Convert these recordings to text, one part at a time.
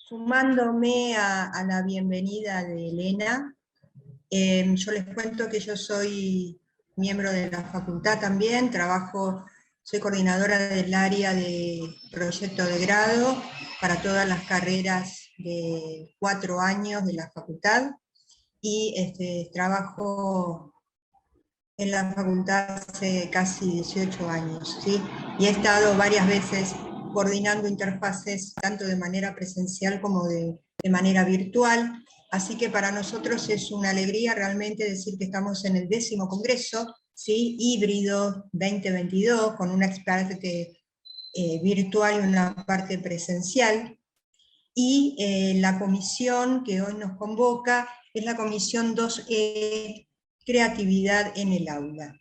Sumándome a la bienvenida de Elena, yo les cuento que yo soy miembro de la facultad también, soy coordinadora del área de proyecto de grado para todas las carreras de 4 años de la facultad, y trabajo en la facultad hace casi 18 años, ¿sí? Y he estado varias veces coordinando interfaces, tanto de manera presencial como de manera virtual, así que para nosotros es una alegría realmente decir que estamos en el 10º Congreso, ¿sí? Híbrido 2022, con una parte virtual y una parte presencial, y la comisión que hoy nos convoca es la comisión 2E, Creatividad en el Aula.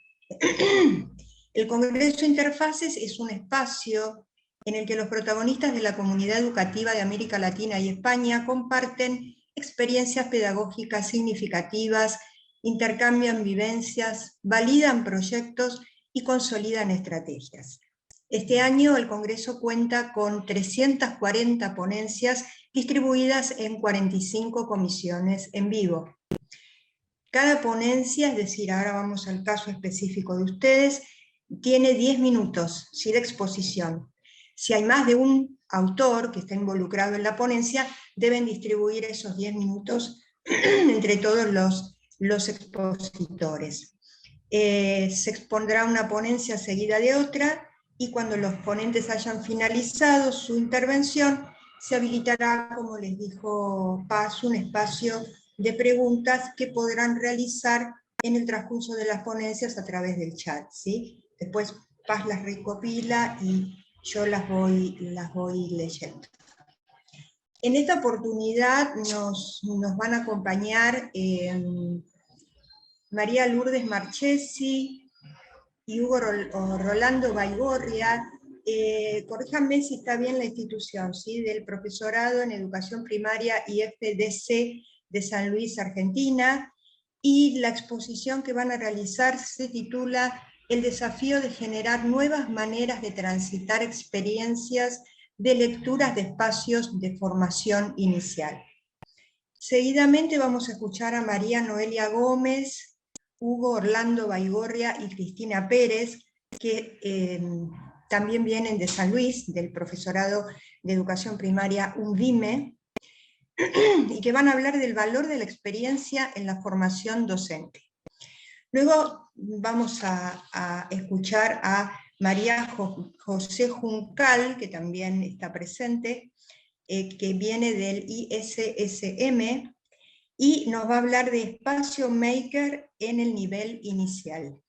El Congreso Interfaces es un espacio en el que los protagonistas de la comunidad educativa de América Latina y España comparten experiencias pedagógicas significativas, intercambian vivencias, validan proyectos y consolidan estrategias. Este año el Congreso cuenta con 340 ponencias distribuidas en 45 comisiones en vivo. Cada ponencia, es decir, ahora vamos al caso específico de ustedes, tiene 10 minutos, ¿sí?, de exposición. Si hay más de un autor que está involucrado en la ponencia, deben distribuir esos 10 minutos entre todos los expositores. Se expondrá una ponencia seguida de otra, y cuando los ponentes hayan finalizado su intervención, se habilitará, como les dijo Paz, un espacio de preguntas que podrán realizar en el transcurso de las ponencias a través del chat, ¿sí? Después Paz las recopila y yo las voy leyendo. En esta oportunidad nos van a acompañar María Lourdes Marchesi y Hugo Rolando Baigorria. Corríjanme si está bien la institución, ¿sí?, del Profesorado en Educación Primaria y FDC de San Luis, Argentina, y la exposición que van a realizar se titula El desafío de generar nuevas maneras de transitar experiencias de lecturas de espacios de formación inicial. Seguidamente vamos a escuchar a María Noelia Gómez, Hugo Orlando Baigorria y Cristina Pérez, que también vienen de San Luis, del Profesorado de Educación Primaria UNVIME, y que van a hablar del valor de la experiencia en la formación docente. Luego vamos a escuchar a María José Juncal, que también está presente, que viene del ISSM, y nos va a hablar de espacio maker en el nivel inicial.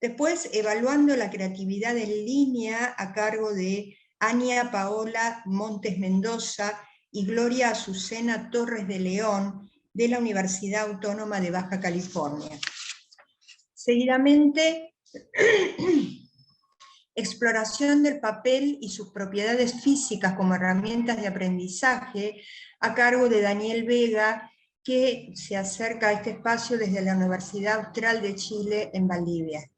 Después, evaluando la creatividad en línea, a cargo de Ania Paola Montes Mendoza y Gloria Azucena Torres de León, de la Universidad Autónoma de Baja California. Seguidamente, exploración del papel y sus propiedades físicas como herramientas de aprendizaje, a cargo de Daniel Vega, que se acerca a este espacio desde la Universidad Austral de Chile en Valdivia.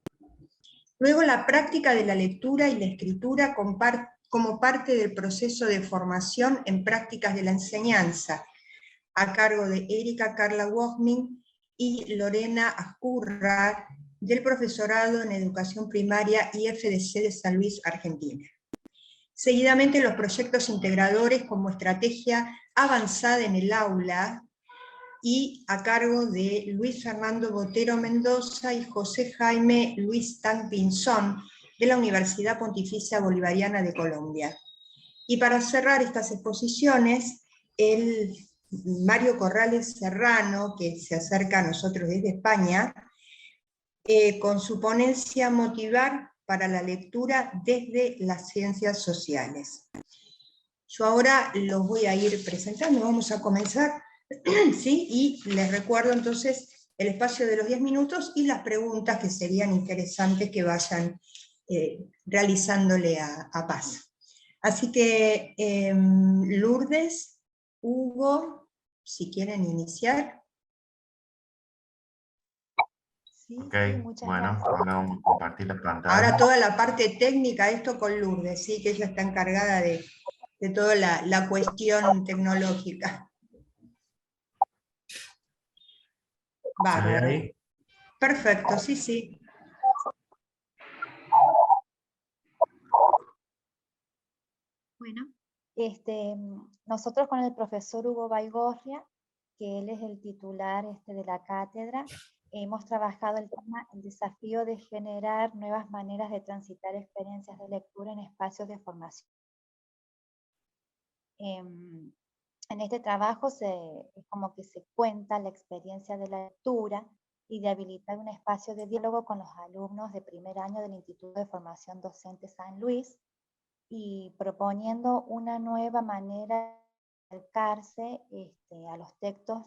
Luego, la práctica de la lectura y la escritura como parte del proceso de formación en prácticas de la enseñanza, a cargo de Erika Carla Wojning y Lorena Azcurra, del Profesorado en Educación Primaria y FDC de San Luis, Argentina. Seguidamente, los proyectos integradores como estrategia avanzada en el aula, y a cargo de Luis Fernando Botero Mendoza y José Jaime Luis Tan Pinzón, de la Universidad Pontificia Bolivariana de Colombia. Y para cerrar estas exposiciones, el Mario Corrales Serrano, que se acerca a nosotros desde España, con su ponencia Motivar para la lectura desde las ciencias sociales. Yo ahora los voy a ir presentando, vamos a comenzar, ¿sí? Y les recuerdo entonces el espacio de los 10 minutos y las preguntas que serían interesantes que vayan realizándole a Paz. Así que, Lourdes, Hugo, si quieren iniciar. Ok, bueno, ahora vamos a compartir la pantalla. Ahora toda la parte técnica, esto con Lourdes, ¿sí?, que ella está encargada de de toda la cuestión tecnológica. Bárbaro. Perfecto, sí, sí. Bueno, nosotros con el profesor Hugo Baigorria, que él es el titular de la cátedra, hemos trabajado el tema, el desafío de generar nuevas maneras de transitar experiencias de lectura en espacios de formación. En este trabajo es como que se cuenta la experiencia de la lectura y de habilitar un espacio de diálogo con los alumnos de primer año del Instituto de Formación Docente San Luis, y proponiendo una nueva manera de acercarse a los textos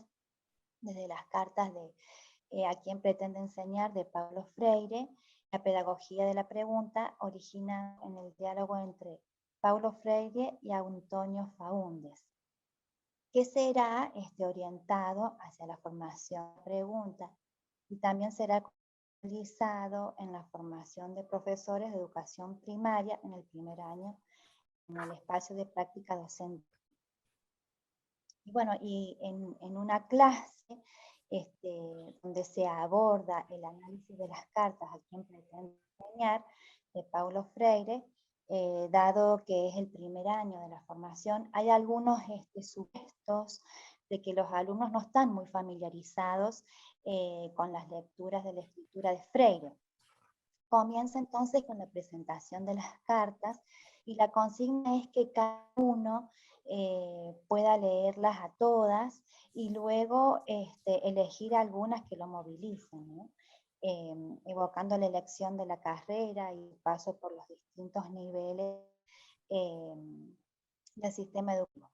desde las cartas de A quién pretende enseñar, de Paulo Freire, la pedagogía de la pregunta, origina en el diálogo entre Paulo Freire y Antonio Faúndez, que será orientado hacia la formación de pregunta, y también será utilizado en la formación de profesores de educación primaria en el primer año, en el espacio de práctica docente. Y bueno, y en una clase donde se aborda el análisis de las cartas a quien pretende enseñar, de Paulo Freire, dado que es el primer año de la formación, hay algunos supuestos de que los alumnos no están muy familiarizados con las lecturas de la escritura de Freire. Comienza entonces con la presentación de las cartas, y la consigna es que cada uno pueda leerlas a todas y luego elegir algunas que lo movilicen, ¿no? Evocando la elección de la carrera y paso por los distintos niveles del sistema educativo.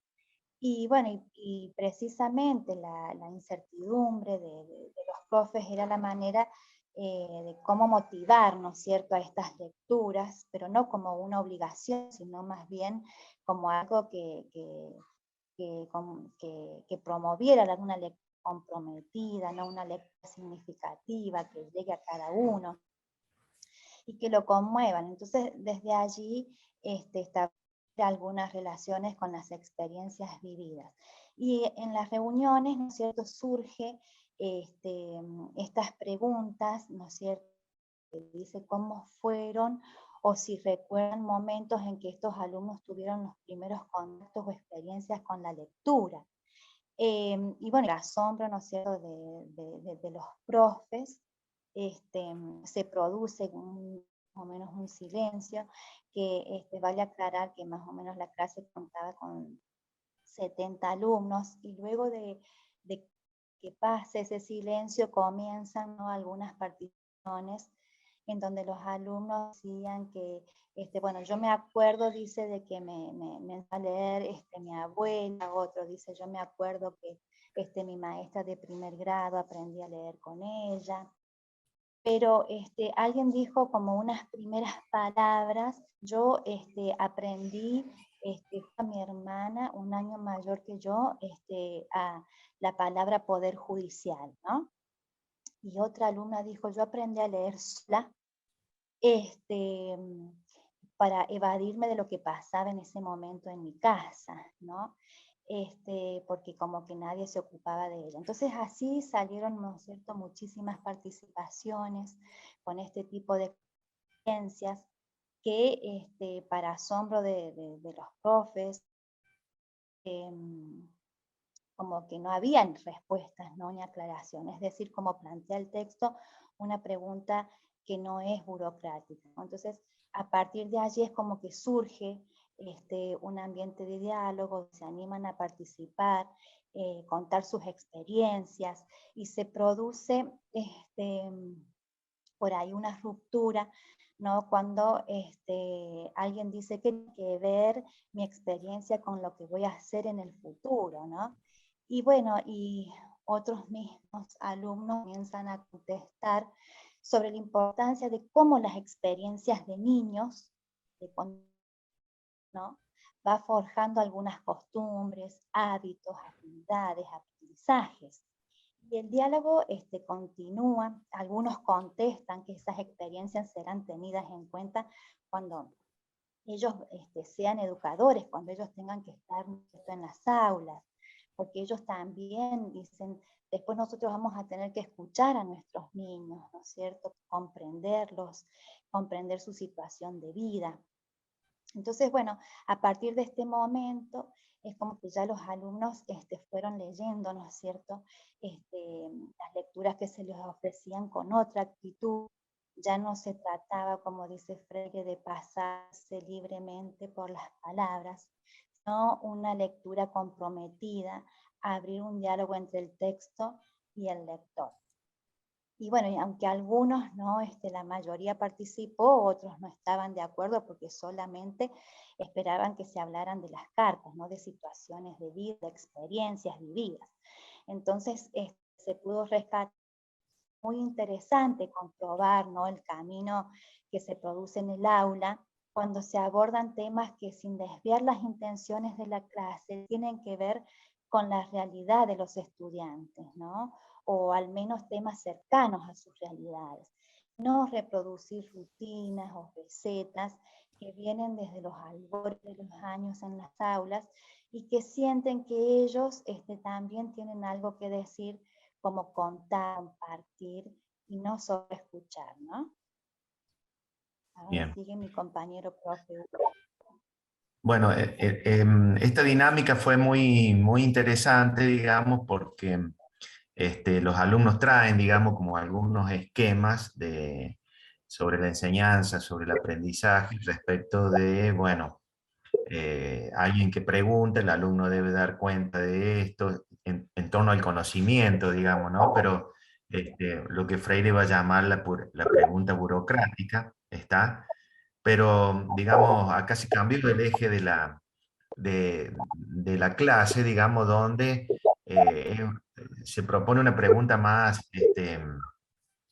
Y bueno, y precisamente la incertidumbre de los profes era la manera de cómo motivar, ¿no es cierto?, a estas lecturas, pero no como una obligación, sino más bien como algo que promoviera una lectura comprometida, ¿no?, una lectura significativa, que llegue a cada uno, y que lo conmuevan. Entonces, desde allí establecer algunas relaciones con las experiencias vividas. Y en las reuniones, ¿no es cierto?, surge estas preguntas, ¿no es cierto?, que dice cómo fueron o si recuerdan momentos en que estos alumnos tuvieron los primeros contactos o experiencias con la lectura. Y bueno, el asombro, ¿no es cierto?, de los profes, se produce más o menos un silencio, que vale aclarar que más o menos la clase contaba con 70 alumnos, y luego de que pase ese silencio comienzan, ¿no?, algunas participaciones en donde los alumnos decían que, bueno, yo me acuerdo, dice, de que me enseñó a leer mi abuela, otro dice, yo me acuerdo que mi maestra de primer grado aprendí a leer con ella. Pero alguien dijo como unas primeras palabras, yo aprendí a mi hermana, un año mayor que yo, a la palabra poder judicial, ¿no? Y otra alumna dijo, yo aprendí a leer sola, para evadirme de lo que pasaba en ese momento en mi casa, ¿no? Porque como que nadie se ocupaba de ella. Entonces así salieron, ¿no es cierto?, muchísimas participaciones con este tipo de experiencias que para asombro de los profes, como que no habían respuestas, ¿no?, ni aclaraciones, es decir, como plantea el texto, una pregunta que no es burocrática, ¿no? Entonces, a partir de allí es como que surge un ambiente de diálogo, se animan a participar, contar sus experiencias, y se produce por ahí una ruptura, ¿no?, cuando alguien dice que tiene que ver mi experiencia con lo que voy a hacer en el futuro, ¿no? Y bueno, y otros mismos alumnos comienzan a contestar sobre la importancia de cómo las experiencias de niños, ¿no?, va forjando algunas costumbres, hábitos, actividades, aprendizajes. Y el diálogo continúa, algunos contestan que esas experiencias serán tenidas en cuenta cuando ellos sean educadores, cuando ellos tengan que estar en las aulas, porque ellos también dicen, después nosotros vamos a tener que escuchar a nuestros niños, ¿no es cierto? Comprenderlos, comprender su situación de vida. Entonces, bueno, a partir de este momento es como que ya los alumnos fueron leyendo, ¿no es cierto?, las lecturas que se les ofrecían con otra actitud. Ya no se trataba, como dice Freire, de pasarse libremente por las palabras, sino una lectura comprometida, abrir un diálogo entre el texto y el lector. Y bueno, y aunque algunos, ¿no? La mayoría participó, otros no estaban de acuerdo porque solamente esperaban que se hablaran de las cartas, ¿no? De situaciones de vida, de experiencias vividas. Entonces, se pudo rescatar, muy interesante comprobar, ¿no? El camino que se produce en el aula cuando se abordan temas que, sin desviar las intenciones de la clase, tienen que ver con la realidad de los estudiantes, ¿no? O al menos temas cercanos a sus realidades. No reproducir rutinas o recetas que vienen desde los albores de los años en las aulas y que sienten que ellos también tienen algo que decir, como contar, compartir y no solo escuchar, ¿no? Ahora Bien. sigue mi compañero profe. Bueno, esta dinámica fue muy interesante, digamos, porque los alumnos traen, digamos, como algunos esquemas sobre la enseñanza, sobre el aprendizaje, respecto de, bueno, alguien que pregunta, el alumno debe dar cuenta de esto en torno al conocimiento, digamos, ¿no? Pero lo que Freire va a llamar la pregunta burocrática, ¿está? Pero, digamos, acá se cambió el eje de la clase, digamos, donde se propone una pregunta más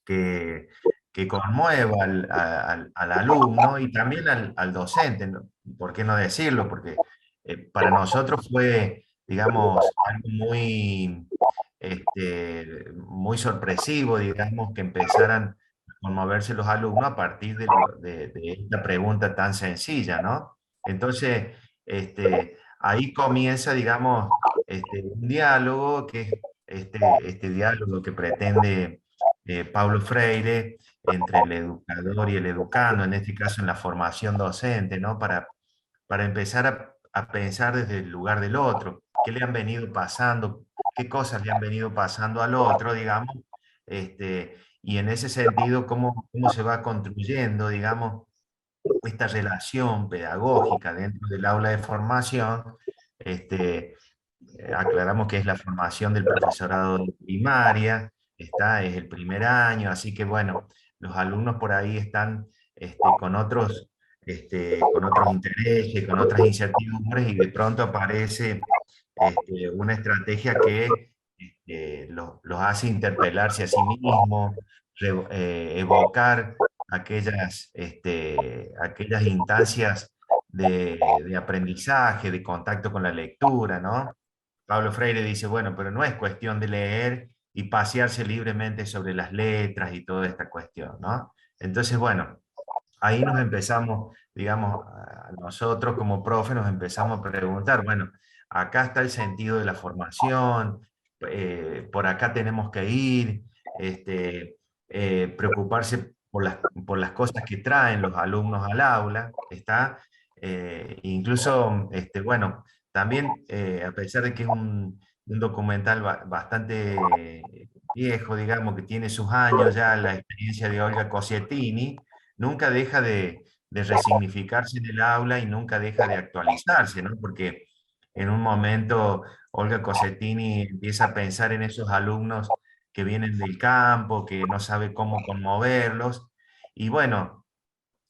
que, que conmueva al alumno y también al docente, ¿no? ¿Por qué no decirlo? Porque para nosotros fue, digamos, algo muy sorpresivo, digamos, que empezaran a conmoverse los alumnos a partir de esta pregunta tan sencilla, ¿no? Entonces, ahí comienza, digamos, un diálogo que es este diálogo que pretende Paulo Freire entre el educador y el educando, en este caso en la formación docente, ¿no? Para empezar a pensar desde el lugar del otro, qué le han venido pasando, qué cosas le han venido pasando al otro, digamos, y en ese sentido, cómo se va construyendo, digamos, esta relación pedagógica dentro del aula de formación. Aclaramos que es la formación del profesorado de primaria, es el primer año, así que bueno, los alumnos por ahí están con otros intereses, con otras incertidumbres, y de pronto aparece una estrategia que los hace interpelarse a sí mismos, evocar aquellas instancias de aprendizaje, de contacto con la lectura, ¿no? Pablo Freire dice, bueno, pero no es cuestión de leer y pasearse libremente sobre las letras y toda esta cuestión, ¿no? Entonces, bueno, ahí nos empezamos, digamos, nosotros como profe nos empezamos a preguntar, bueno, acá está el sentido de la formación, por acá tenemos que ir, preocuparse por las cosas que traen los alumnos al aula, ¿está? Incluso, bueno, también, a pesar de que es un documental bastante viejo, digamos, que tiene sus años ya, la experiencia de Olga Cosiettini, nunca deja de resignificarse en el aula y nunca deja de actualizarse, ¿no? Porque en un momento Olga Cossettini empieza a pensar en esos alumnos que vienen del campo, que no sabe cómo conmoverlos, y bueno,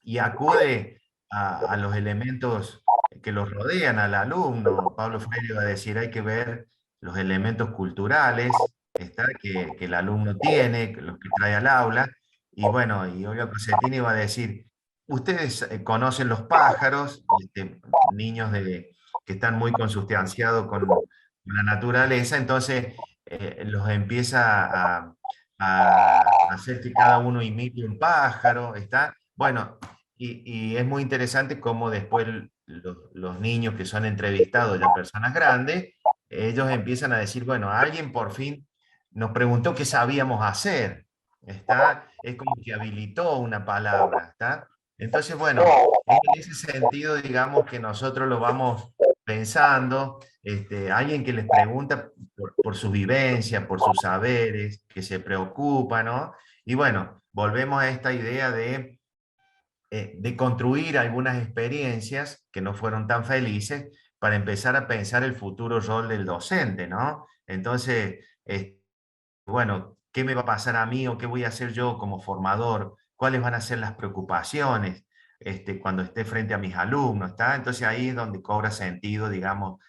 y acude a los elementos que los rodean al alumno. Pablo Freire va a decir, hay que ver los elementos culturales que el alumno tiene, los que trae al aula, y bueno, y Olga Cossettini va a decir, ustedes conocen los pájaros, niños que están muy consustanciados con la naturaleza, entonces los empieza a hacer que cada uno imite un pájaro, ¿está? Bueno, y es muy interesante cómo después los niños que son entrevistados, ya personas grandes, ellos empiezan a decir, bueno, alguien por fin nos preguntó qué sabíamos hacer, ¿está? Es como que habilitó una palabra, ¿está? Entonces, bueno, en ese sentido, digamos que nosotros lo vamos pensando, alguien que les pregunta por su vivencia, por sus saberes, que se preocupa, ¿no? Y bueno, volvemos a esta idea de construir algunas experiencias que no fueron tan felices para empezar a pensar el futuro rol del docente, ¿no? Entonces, bueno, ¿qué me va a pasar a mí o qué voy a hacer yo como formador? ¿Cuáles van a ser las preocupaciones cuando esté frente a mis alumnos? ¿Está? Entonces ahí es donde cobra sentido, digamos,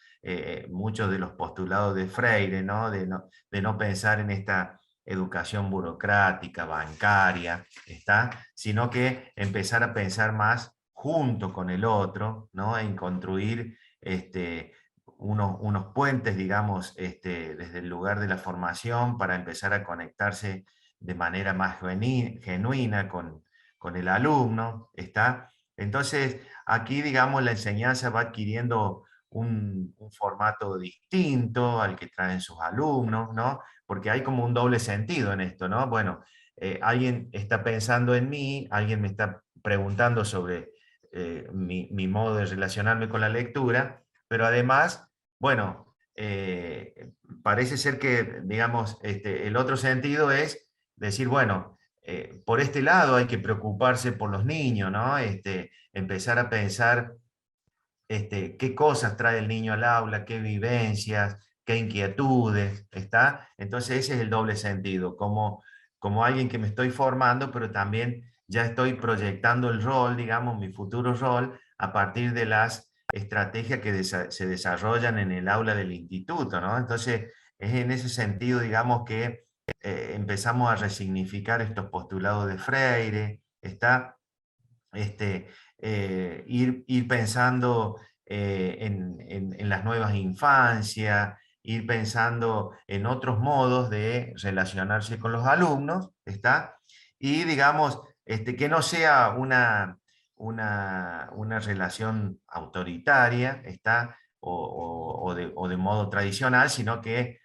muchos de los postulados de Freire, ¿no? De no pensar en esta educación burocrática, bancaria, ¿está? Sino que empezar a pensar más junto con el otro, ¿no? En construir unos puentes, digamos, desde el lugar de la formación para empezar a conectarse de manera más genuina con el alumno, ¿está? Entonces, aquí, digamos, la enseñanza va adquiriendo un formato distinto al que traen sus alumnos, ¿no? Porque hay como un doble sentido en esto, ¿no? Bueno, alguien está pensando en mí, alguien me está preguntando sobre mi modo de relacionarme con la lectura, pero además, bueno, parece ser que, digamos, el otro sentido es decir, bueno, por este lado hay que preocuparse por los niños, ¿no? Empezar a pensar qué cosas trae el niño al aula, qué vivencias, qué inquietudes, ¿está? Entonces ese es el doble sentido, como alguien que me estoy formando, pero también ya estoy proyectando el rol, digamos, mi futuro rol, a partir de las estrategias que se desarrollan en el aula del instituto, ¿no? Entonces es en ese sentido, digamos, que empezamos a resignificar estos postulados de Freire, ¿está? Ir pensando en las nuevas infancias, ir pensando en otros modos de relacionarse con los alumnos, ¿está? Y digamos, que no sea una relación autoritaria, ¿está? O de modo tradicional, sino que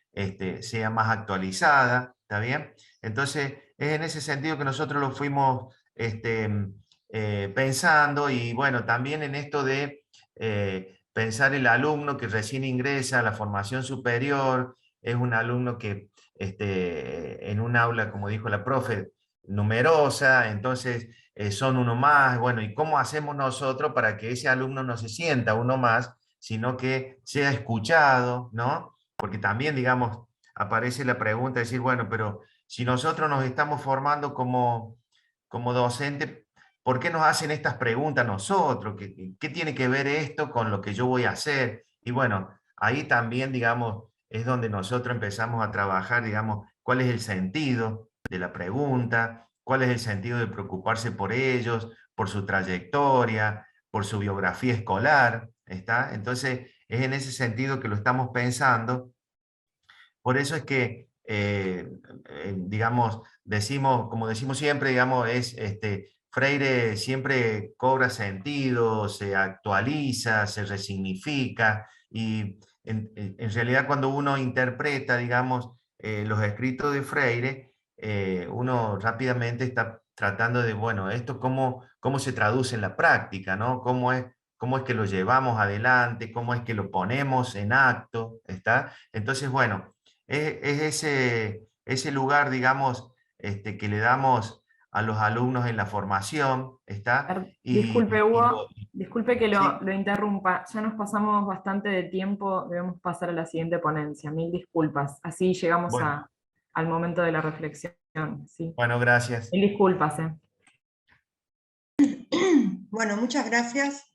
sea más actualizada, ¿está bien? Entonces, es en ese sentido que nosotros lo fuimos pensando, y bueno, también en esto de pensar el alumno que recién ingresa a la formación superior, es un alumno que en un aula, como dijo la profe, numerosa, entonces son uno más, bueno, ¿y cómo hacemos nosotros para que ese alumno no se sienta uno más, sino que sea escuchado, ¿no? Porque también, digamos, aparece la pregunta de decir, bueno, pero si nosotros nos estamos formando como docente, ¿por qué nos hacen estas preguntas a nosotros? ¿Qué tiene que ver esto con lo que yo voy a hacer? Y bueno, ahí también, digamos, es donde nosotros empezamos a trabajar, digamos, cuál es el sentido de la pregunta, cuál es el sentido de preocuparse por ellos, por su trayectoria, por su biografía escolar, ¿está? Entonces, es en ese sentido que lo estamos pensando. Por eso es que, digamos, decimos, como decimos siempre, digamos, Freire siempre cobra sentido, se actualiza, se resignifica, y en realidad cuando uno interpreta, digamos, los escritos de Freire, uno rápidamente está tratando de, bueno, esto cómo se traduce en la práctica, ¿no? Cómo es que lo llevamos adelante, cómo es que lo ponemos en acto, ¿está? Entonces, bueno, es ese lugar, digamos, que le damos a los alumnos en la formación, ¿está? Disculpe, Y Hugo, disculpe que sí, lo interrumpa. Ya nos pasamos bastante de tiempo, debemos pasar a la siguiente ponencia. Mil disculpas. Así llegamos bueno, al momento de la reflexión. Sí. bueno, gracias. Mil disculpas. Bueno, muchas gracias.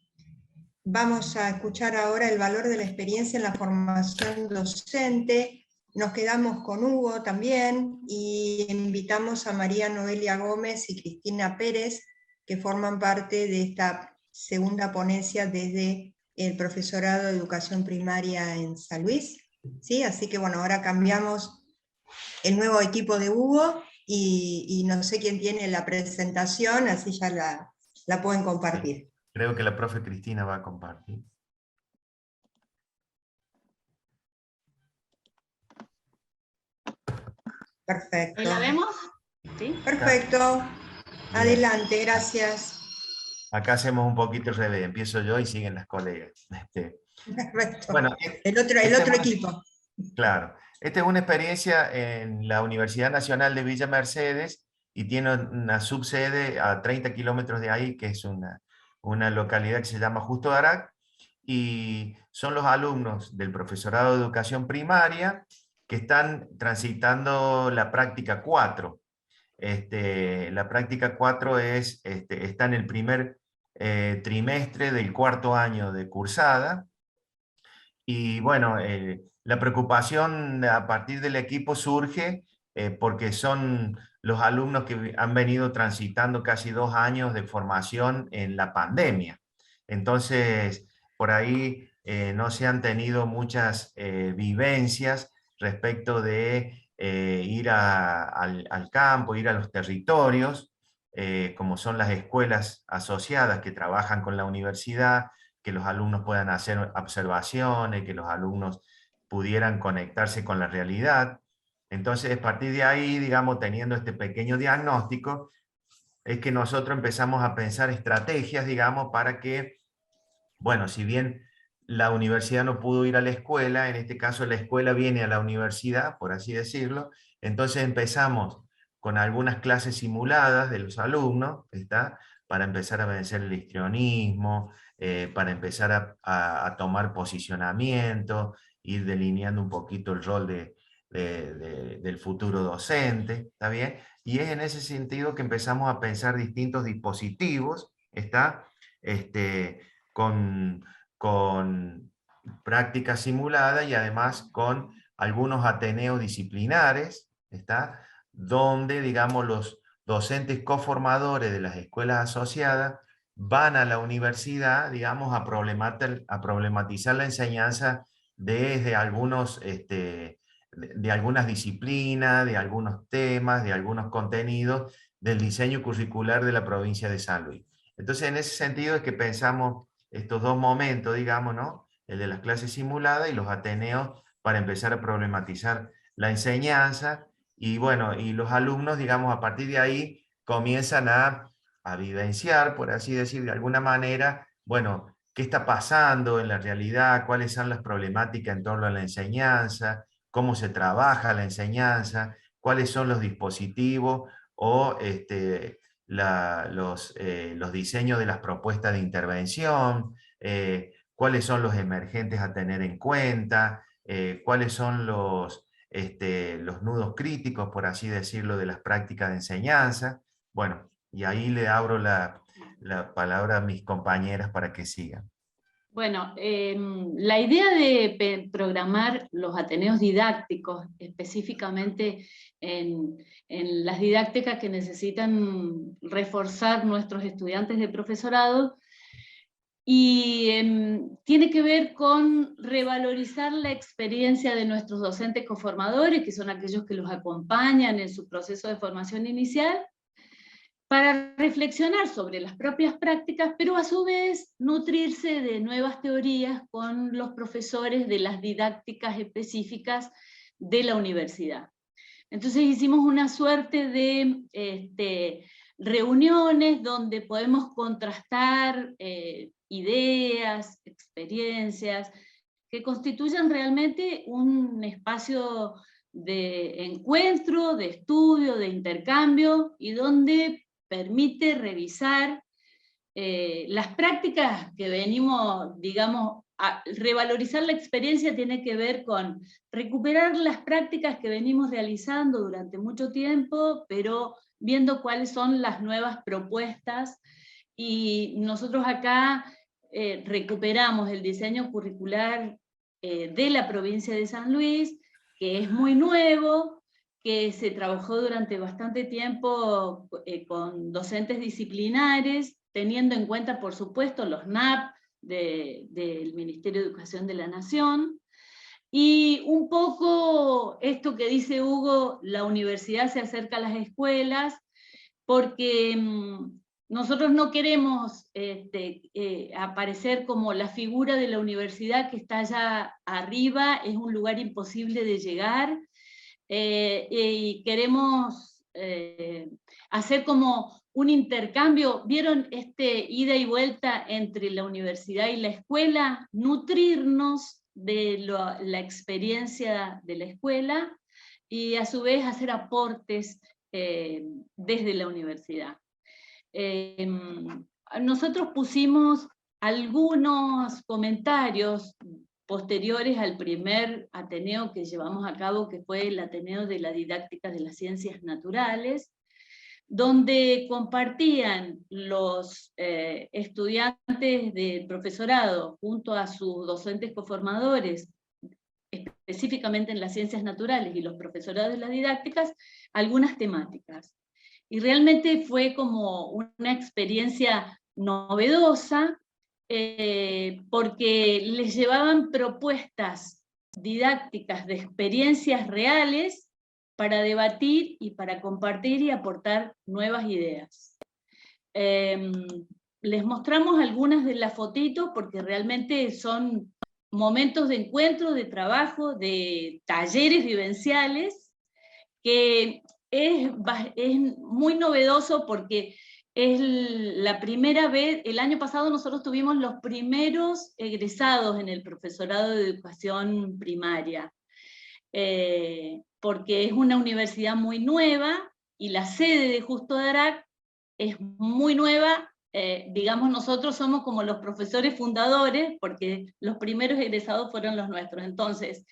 Vamos a escuchar ahora el valor de la experiencia en la formación docente. Nos quedamos con Hugo también y invitamos a María Noelia Gómez y Cristina Pérez, que forman parte de esta segunda ponencia desde el Profesorado de Educación Primaria en San Luis. ¿Sí? Así que bueno, ahora cambiamos el nuevo equipo de Hugo y no sé quién tiene la presentación, así ya la pueden compartir. Creo que la profe Cristina va a compartir. Perfecto. ¿Ahí la vemos? ¿Sí? Perfecto. Bien. Adelante, gracias. Acá hacemos un poquito al revés, empiezo yo y siguen las colegas. Perfecto. Bueno, el otro equipo. Claro, esta es una experiencia en la Universidad Nacional de Villa Mercedes y tiene una subsede a 30 kilómetros de ahí, que es una localidad que se llama Justo Darac, y son los alumnos del profesorado de educación primaria que están transitando la práctica 4. La práctica 4 está en el primer trimestre del cuarto año de cursada, y bueno, la preocupación a partir del equipo surge porque son los alumnos que han venido transitando casi 2 años de formación en la pandemia. Entonces, por ahí no se han tenido muchas vivencias respecto de ir al campo, ir a los territorios, como son las escuelas asociadas que trabajan con la universidad, que los alumnos puedan hacer observaciones, que los alumnos pudieran conectarse con la realidad. Entonces, a partir de ahí, digamos, teniendo este pequeño diagnóstico, es que nosotros empezamos a pensar estrategias, digamos, para que, bueno, si bien la universidad no pudo ir a la escuela, en este caso la escuela viene a la universidad, por así decirlo, entonces empezamos con algunas clases simuladas de los alumnos, ¿está? Para empezar a vencer el histrionismo, para empezar a tomar posicionamiento, ir delineando un poquito el rol del futuro docente, ¿está bien? Y es en ese sentido que empezamos a pensar distintos dispositivos, ¿está? Con práctica simulada y además con algunos ateneos disciplinares, ¿está? Donde, digamos, los docentes coformadores de las escuelas asociadas van a la universidad, digamos, a problematizar la enseñanza desde algunos, de algunas disciplinas, de algunos temas, de algunos contenidos del diseño curricular de la provincia de San Luis. Entonces, en ese sentido es que pensamos estos dos momentos, digamos, ¿no? El de las clases simuladas y los ateneos para empezar a problematizar la enseñanza, y bueno, y los alumnos, digamos, a partir de ahí comienzan a vivenciar, por así decir, de alguna manera, bueno, qué está pasando en la realidad, cuáles son las problemáticas en torno a la enseñanza, cómo se trabaja la enseñanza, cuáles son los dispositivos o los diseños de las propuestas de intervención, cuáles son los emergentes a tener en cuenta, cuáles son los nudos críticos, por así decirlo, de las prácticas de enseñanza. Bueno, y ahí le abro la palabra a mis compañeras para que sigan. Bueno, la idea de programar los ateneos didácticos, específicamente en las didácticas que necesitan reforzar nuestros estudiantes de profesorado, y tiene que ver con revalorizar la experiencia de nuestros docentes coformadores, que son aquellos que los acompañan en su proceso de formación inicial, para reflexionar sobre las propias prácticas, pero a su vez nutrirse de nuevas teorías con los profesores de las didácticas específicas de la universidad. Entonces hicimos una suerte de reuniones donde podemos contrastar ideas, experiencias, que constituyan realmente un espacio de encuentro, de estudio, de intercambio, y donde permite revisar las prácticas que venimos, digamos, a revalorizar la experiencia tiene que ver con recuperar las prácticas que venimos realizando durante mucho tiempo, pero viendo cuáles son las nuevas propuestas. Y nosotros acá recuperamos el diseño curricular de la provincia de San Luis, que es muy nuevo, que se trabajó durante bastante tiempo con docentes disciplinares, teniendo en cuenta, por supuesto, los NAP del Ministerio de Educación de la Nación, y un poco esto que dice Hugo, la universidad se acerca a las escuelas, porque nosotros no queremos aparecer como la figura de la universidad que está allá arriba, es un lugar imposible de llegar, y queremos hacer como un intercambio. ¿Vieron ida y vuelta entre la universidad y la escuela? Nutrirnos de la experiencia de la escuela y a su vez hacer aportes desde la universidad. Nosotros pusimos algunos comentarios posteriores al primer Ateneo que llevamos a cabo, que fue el Ateneo de la Didáctica de las Ciencias Naturales, donde compartían los estudiantes del profesorado junto a sus docentes coformadores, específicamente en las ciencias naturales, y los profesorados de las didácticas, algunas temáticas. Y realmente fue como una experiencia novedosa, porque les llevaban propuestas didácticas de experiencias reales para debatir y para compartir y aportar nuevas ideas. Les mostramos algunas de las fotitos porque realmente son momentos de encuentro, de trabajo, de talleres vivenciales, que es muy novedoso porque es la primera vez. El año pasado nosotros tuvimos los primeros egresados en el profesorado de educación primaria, porque es una universidad muy nueva y la sede de Justo Darac es muy nueva. Digamos, nosotros somos como los profesores fundadores porque los primeros egresados fueron los nuestros. Entonces,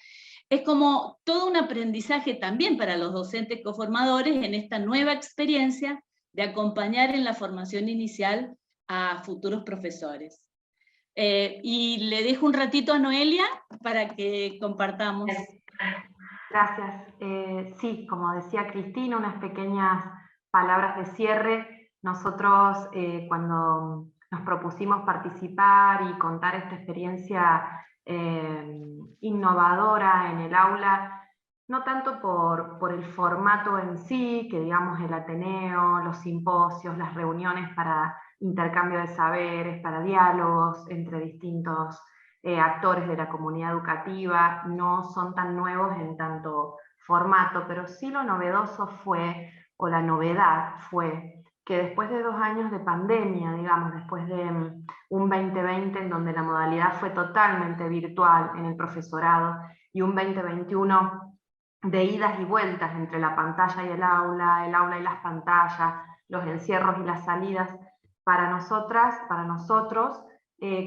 es como todo un aprendizaje también para los docentes coformadores en esta nueva experiencia de acompañar en la formación inicial a futuros profesores. Y le dejo un ratito a Noelia para que compartamos. Gracias. Sí, como decía Cristina, unas pequeñas palabras de cierre. Nosotros cuando nos propusimos participar y contar esta experiencia innovadora en el aula, no tanto por el formato en sí, que digamos el Ateneo, los simposios, las reuniones para intercambio de saberes, para diálogos entre distintos actores de la comunidad educativa, no son tan nuevos en tanto formato, pero sí lo novedoso fue, o la novedad fue, que después de 2 años de pandemia, digamos, después de un 2020 en donde la modalidad fue totalmente virtual en el profesorado, y un 2021 de idas y vueltas entre la pantalla y el aula y las pantallas, los encierros y las salidas, para nosotras, para nosotros,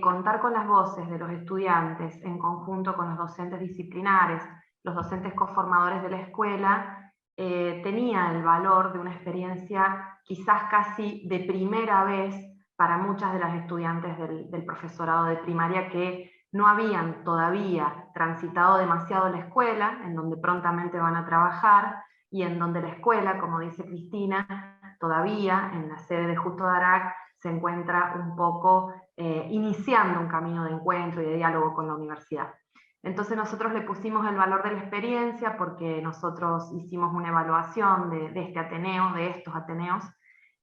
contar con las voces de los estudiantes en conjunto con los docentes disciplinares, los docentes coformadores de la escuela, tenía el valor de una experiencia quizás casi de primera vez para muchas de las estudiantes del profesorado de primaria que no habían todavía transitado demasiado la escuela, en donde prontamente van a trabajar, y en donde la escuela, como dice Cristina, todavía en la sede de Justo Darac se encuentra un poco iniciando un camino de encuentro y de diálogo con la universidad. Entonces nosotros le pusimos el valor de la experiencia porque nosotros hicimos una evaluación de este Ateneo, de estos Ateneos,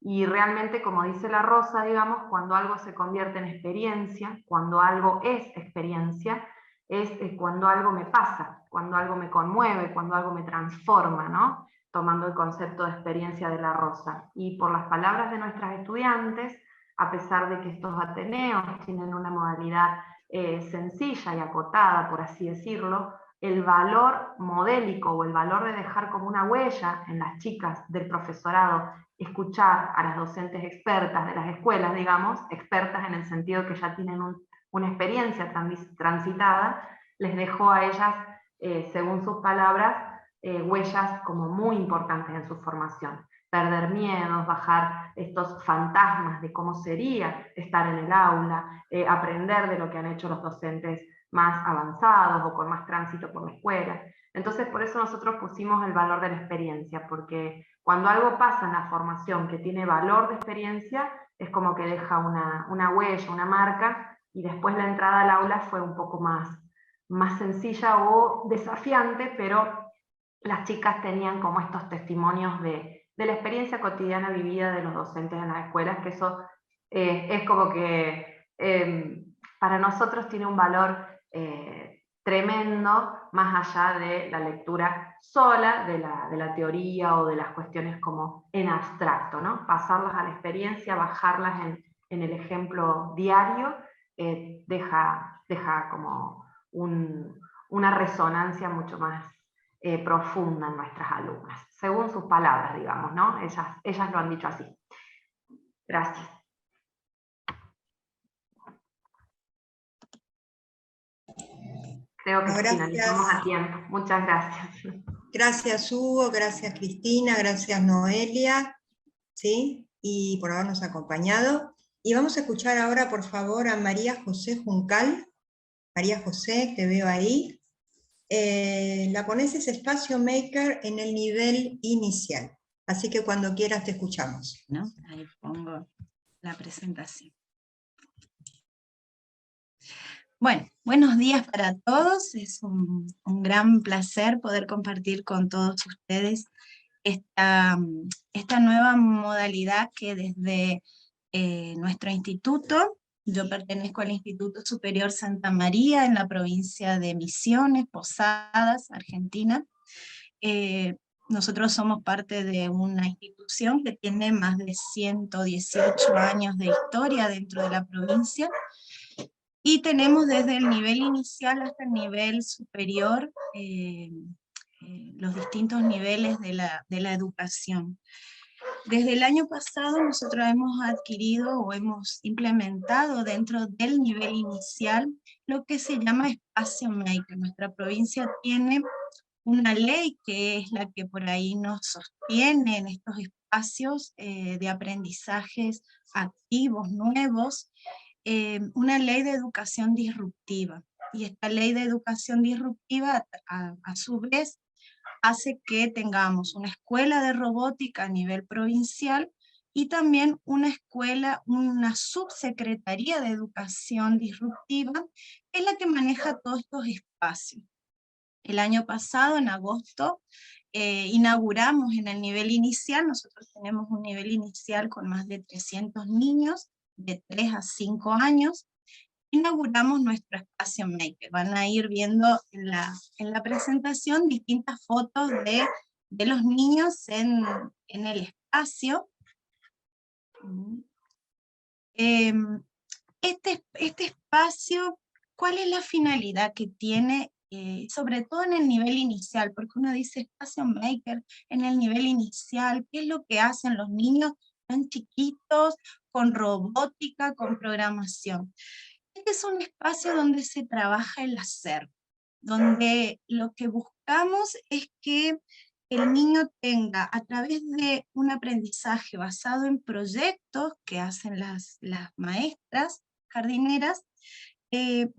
y realmente, como dice la Rosa, digamos, cuando algo se convierte en experiencia, cuando algo es experiencia, es cuando algo me pasa, cuando algo me conmueve, cuando algo me transforma, ¿no? Tomando el concepto de experiencia de la Rosa. Y por las palabras de nuestras estudiantes, a pesar de que estos Ateneos tienen una modalidad sencilla y acotada, por así decirlo, el valor modélico o el valor de dejar como una huella en las chicas del profesorado, escuchar a las docentes expertas de las escuelas, digamos, expertas en el sentido que ya tienen una experiencia transitada, les dejó a ellas, según sus palabras, huellas como muy importantes en su formación. Perder miedos, bajar estos fantasmas de cómo sería estar en el aula, aprender de lo que han hecho los docentes más avanzados o con más tránsito por la escuela. Entonces, por eso nosotros pusimos el valor de la experiencia, porque cuando algo pasa en la formación que tiene valor de experiencia, es como que deja una huella, una marca, y después la entrada al aula fue un poco más sencilla o desafiante, pero las chicas tenían como estos testimonios de la experiencia cotidiana vivida de los docentes en las escuelas, que eso es como que para nosotros tiene un valor tremendo, más allá de la lectura sola, de la teoría o de las cuestiones como en abstracto, ¿no? Pasarlas a la experiencia, bajarlas en el ejemplo diario, deja como una resonancia mucho más profunda en nuestras alumnas, según sus palabras, digamos, ¿no? Ellas lo han dicho así. Gracias. Creo que finalizamos a tiempo. Muchas gracias. Gracias, Hugo, gracias, Cristina, gracias, Noelia, ¿sí? Y por habernos acompañado. Y vamos a escuchar ahora, por favor, a María José Juncal. María José, te veo ahí. La pones es Espacio Maker en el nivel inicial. Así que cuando quieras te escuchamos. ¿No? Ahí pongo la presentación. Bueno, buenos días para todos. Es un gran placer poder compartir con todos ustedes esta nueva modalidad que desde nuestro instituto, yo pertenezco al Instituto Superior Santa María en la provincia de Misiones, Posadas, Argentina. Nosotros somos parte de una institución que tiene más de 118 años de historia dentro de la provincia, y tenemos desde el nivel inicial hasta el nivel superior los distintos niveles de la educación. Desde el año pasado nosotros hemos adquirido o hemos implementado dentro del nivel inicial lo que se llama Espacio Maker. Nuestra provincia tiene una ley que es la que por ahí nos sostiene en estos espacios de aprendizajes activos, nuevos, una ley de educación disruptiva. Y esta ley de educación disruptiva, a su vez, hace que tengamos una escuela de robótica a nivel provincial y también una escuela, una subsecretaría de educación disruptiva, que es la que maneja todos estos espacios. El año pasado, en agosto, inauguramos en el nivel inicial. Nosotros tenemos un nivel inicial con más de 300 niños, de 3 a 5 años, inauguramos nuestro Espacio Maker. Van a ir viendo en la presentación distintas fotos de los niños en el espacio. Este espacio, ¿cuál es la finalidad que tiene? Sobre todo en el nivel inicial, porque uno dice Espacio Maker en el nivel inicial, ¿qué es lo que hacen los niños tan chiquitos, con robótica, con programación? Este es un espacio donde se trabaja el hacer, donde lo que buscamos es que el niño tenga, a través de un aprendizaje basado en proyectos que hacen las maestras jardineras, que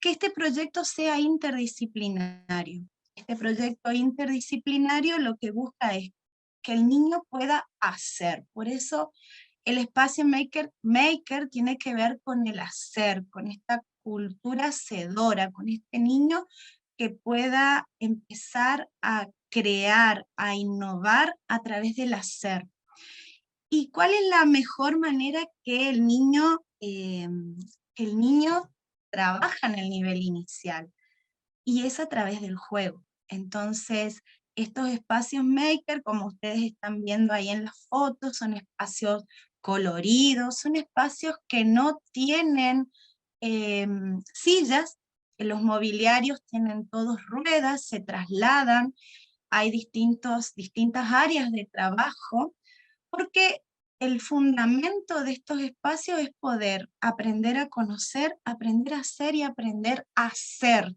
este proyecto sea interdisciplinario. Este proyecto interdisciplinario lo que busca es que el niño pueda hacer. Por eso el Espacio Maker tiene que ver con el hacer, con esta cultura hacedora, con este niño que pueda empezar a crear, a innovar a través del hacer. ¿Y cuál es la mejor manera que el niño trabaja en el nivel inicial? Y es a través del juego. Entonces, estos espacios Maker, como ustedes están viendo ahí en las fotos, son espacios coloridos, son espacios que no tienen sillas, los mobiliarios tienen todos ruedas, se trasladan, hay distintas áreas de trabajo, porque el fundamento de estos espacios es poder aprender a conocer, aprender a hacer y aprender a ser.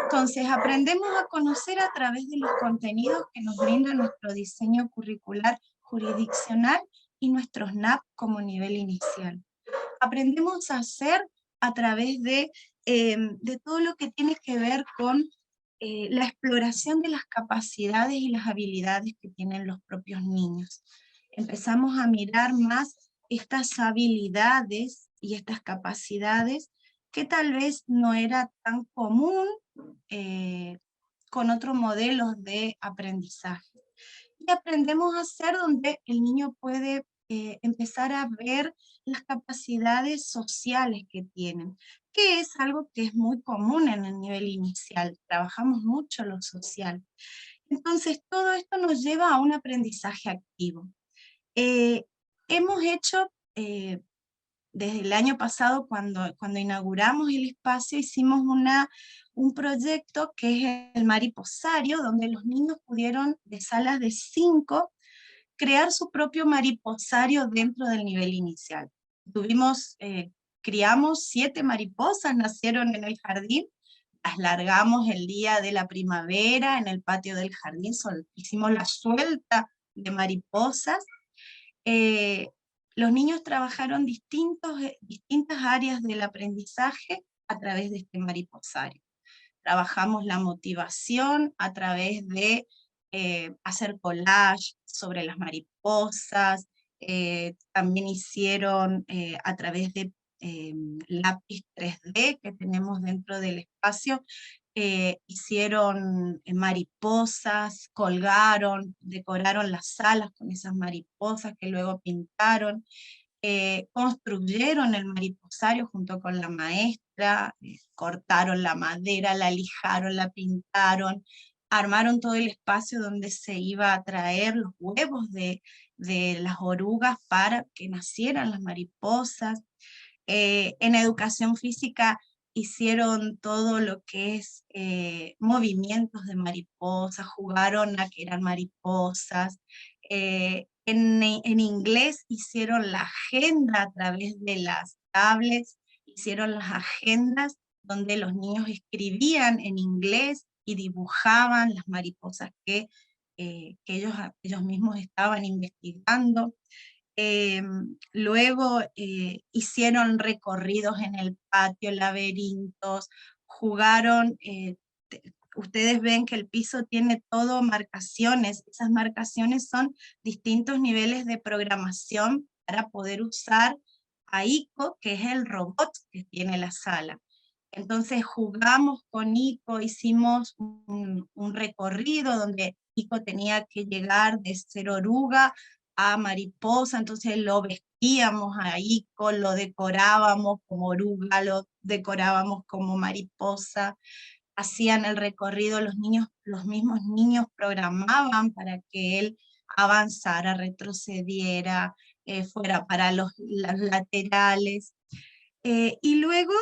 Entonces aprendemos a conocer a través de los contenidos que nos brinda nuestro diseño curricular jurisdiccional y nuestros NAP como nivel inicial. Aprendemos a hacer a través de todo lo que tiene que ver con la exploración de las capacidades y las habilidades que tienen los propios niños. Empezamos a mirar más estas habilidades y estas capacidades que tal vez no era tan común con otros modelos de aprendizaje. y aprendemos a hacer donde el niño puede empezar a ver las capacidades sociales que tienen, que es algo que es muy común en el nivel inicial, trabajamos mucho lo social. Entonces, todo esto nos lleva a un aprendizaje activo. Hemos hecho, desde el año pasado, cuando inauguramos el espacio, hicimos un proyecto que es el mariposario, donde los niños pudieron, de salas de 5, crear su propio mariposario dentro del nivel inicial. Criamos 7 mariposas, nacieron en el jardín, las largamos el día de la primavera en el patio del jardín, hicimos la suelta de mariposas. Los niños trabajaron distintas áreas del aprendizaje a través de este mariposario. Trabajamos la motivación a través de hacer collage sobre las mariposas, también hicieron a través de lápiz 3D que tenemos dentro del espacio, hicieron mariposas, colgaron, decoraron las salas con esas mariposas que luego pintaron, construyeron el mariposario junto con la maestra, cortaron la madera, la lijaron, la pintaron, armaron todo el espacio donde se iba a traer los huevos de las orugas para que nacieran las mariposas. En educación física hicieron todo lo que es movimientos de mariposas, jugaron a que eran mariposas. En inglés hicieron la agenda a través de las tablets, hicieron las agendas donde los niños escribían en inglés y dibujaban las mariposas que ellos mismos estaban investigando. Luego hicieron recorridos en el patio, laberintos, jugaron, ustedes ven que el piso tiene todo marcaciones, esas marcaciones son distintos niveles de programación para poder usar a Ico, que es el robot que tiene la sala. Entonces jugamos con Ico, hicimos un recorrido donde Ico tenía que llegar de ser oruga a mariposa, entonces lo vestíamos a Ico, lo decorábamos como oruga, lo decorábamos como mariposa, hacían el recorrido, los mismos niños programaban para que él avanzara, retrocediera, fuera para los laterales, y luego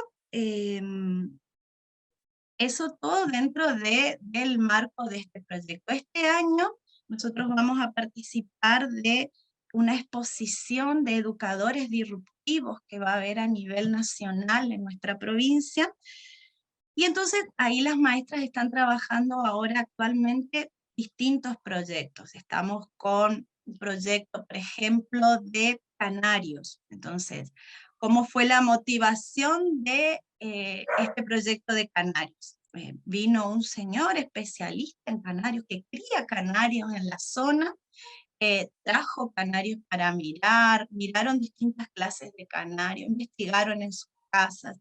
eso todo dentro del marco de este proyecto. Este año nosotros vamos a participar de una exposición de educadores disruptivos que va a haber a nivel nacional en nuestra provincia, y entonces ahí las maestras están trabajando ahora actualmente distintos proyectos. Estamos con un proyecto, por ejemplo, de canarios. Entonces, ¿cómo fue la motivación de este proyecto de canarios? Vino un señor especialista en canarios que cría canarios en la zona, trajo canarios para miraron distintas clases de canarios, investigaron en sus casas.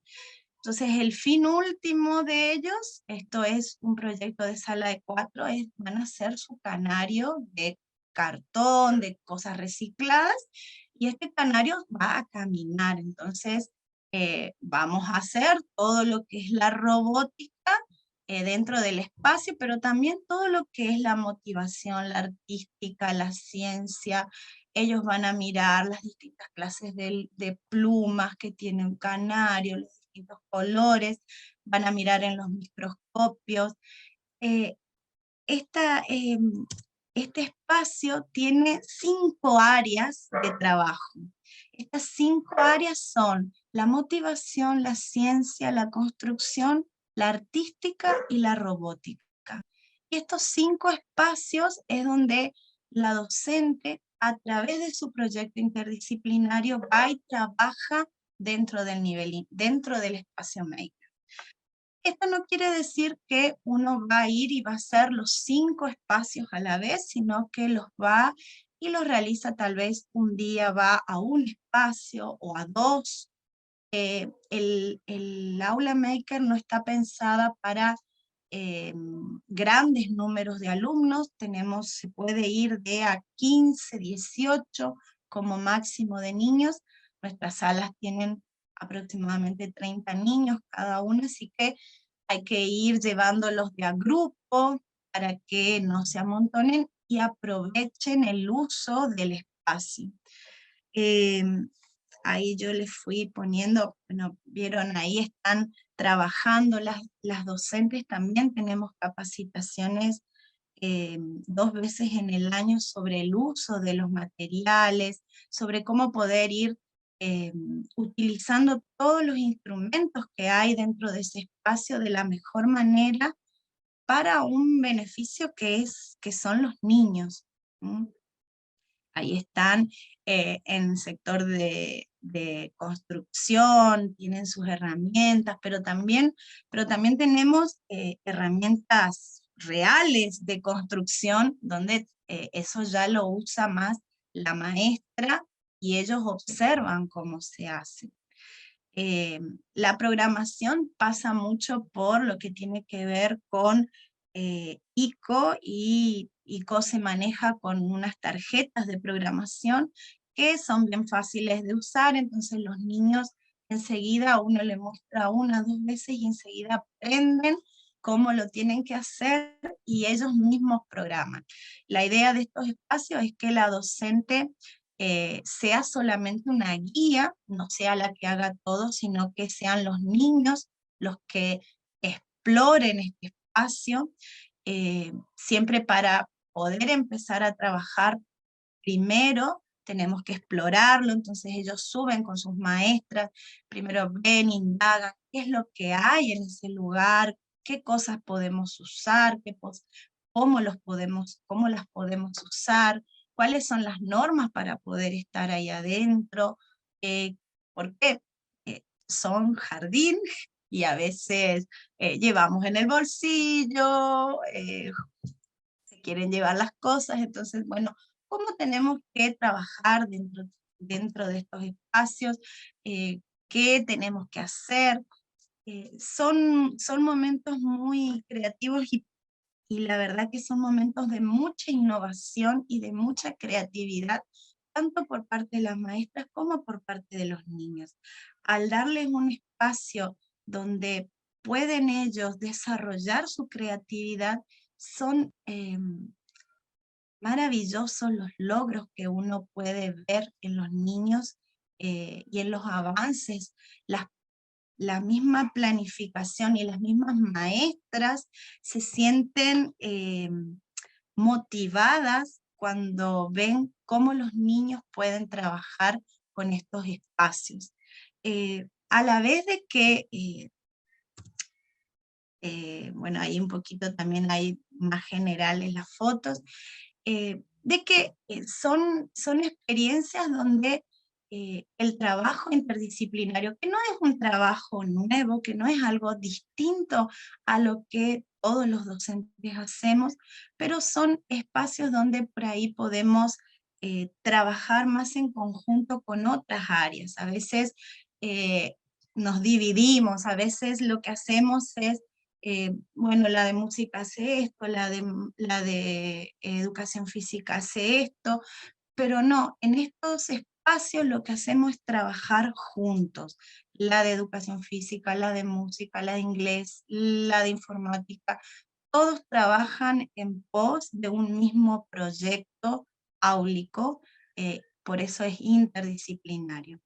Entonces el fin último de ellos, esto es un proyecto de sala de 4, van a hacer su canario de cartón, de cosas recicladas, y este canario va a caminar. Entonces vamos a hacer todo lo que es la robótica dentro del espacio, pero también todo lo que es la motivación, la artística, la ciencia. Ellos van a mirar las distintas clases de plumas que tiene un canario, los distintos colores, van a mirar en los microscopios. Este espacio tiene 5 áreas de trabajo. Estas 5 áreas son la motivación, la ciencia, la construcción, la artística y la robótica. Y estos 5 espacios es donde la docente, a través de su proyecto interdisciplinario, va y trabaja dentro del espacio Maker. Esto no quiere decir que uno va a ir y va a hacer los 5 espacios a la vez, sino que los va y los realiza tal vez un día, va a un espacio o a 2. El aula Maker no está pensada para grandes números de alumnos, se puede ir de a 15, 18 como máximo de niños. Nuestras salas tienen aproximadamente 30 niños cada una, así que hay que ir llevándolos de a grupo para que no se amontonen y aprovechen el uso del espacio. Ahí yo les fui poniendo, bueno, vieron, ahí están trabajando las docentes, también tenemos capacitaciones 2 veces en el año sobre el uso de los materiales, sobre cómo poder ir utilizando todos los instrumentos que hay dentro de ese espacio de la mejor manera para un beneficio que son los niños. Ahí están en el sector de construcción, tienen sus herramientas, pero también tenemos herramientas reales de construcción, donde eso ya lo usa más la maestra y ellos observan cómo se hace. La programación pasa mucho por lo que tiene que ver con ICO, y ICO se maneja con unas tarjetas de programación que son bien fáciles de usar, entonces los niños enseguida uno le muestra 1 o 2 veces y enseguida aprenden cómo lo tienen que hacer y ellos mismos programan. La idea de estos espacios es que la docente sea solamente una guía, no sea la que haga todo, sino que sean los niños los que exploren este espacio, siempre para poder empezar a trabajar primero tenemos que explorarlo, entonces ellos suben con sus maestras, primero ven, indagan qué es lo que hay en ese lugar, qué cosas podemos usar, cómo las podemos usar, cuáles son las normas para poder estar ahí adentro, porque son jardín y a veces llevamos en el bolsillo, se quieren llevar las cosas, entonces bueno, ¿cómo tenemos que trabajar dentro de estos espacios? ¿Qué tenemos que hacer? Son momentos muy creativos y la verdad que son momentos de mucha innovación y de mucha creatividad, tanto por parte de las maestras como por parte de los niños. Al darles un espacio donde pueden ellos desarrollar su creatividad, son maravillosos los logros que uno puede ver en los niños y en los avances, la misma planificación y las mismas maestras se sienten motivadas cuando ven cómo los niños pueden trabajar con estos espacios. A la vez de que, bueno, ahí un poquito también hay más generales las fotos, de que son experiencias donde el trabajo interdisciplinario, que no es un trabajo nuevo, que no es algo distinto a lo que todos los docentes hacemos, pero son espacios donde por ahí podemos trabajar más en conjunto con otras áreas. A veces nos dividimos, a veces lo que hacemos es bueno, la de música hace esto, la de educación física hace esto, pero no, en estos espacios lo que hacemos es trabajar juntos. La de educación física, la de música, la de inglés, la de informática, todos trabajan en pos de un mismo proyecto áulico, por eso es interdisciplinario.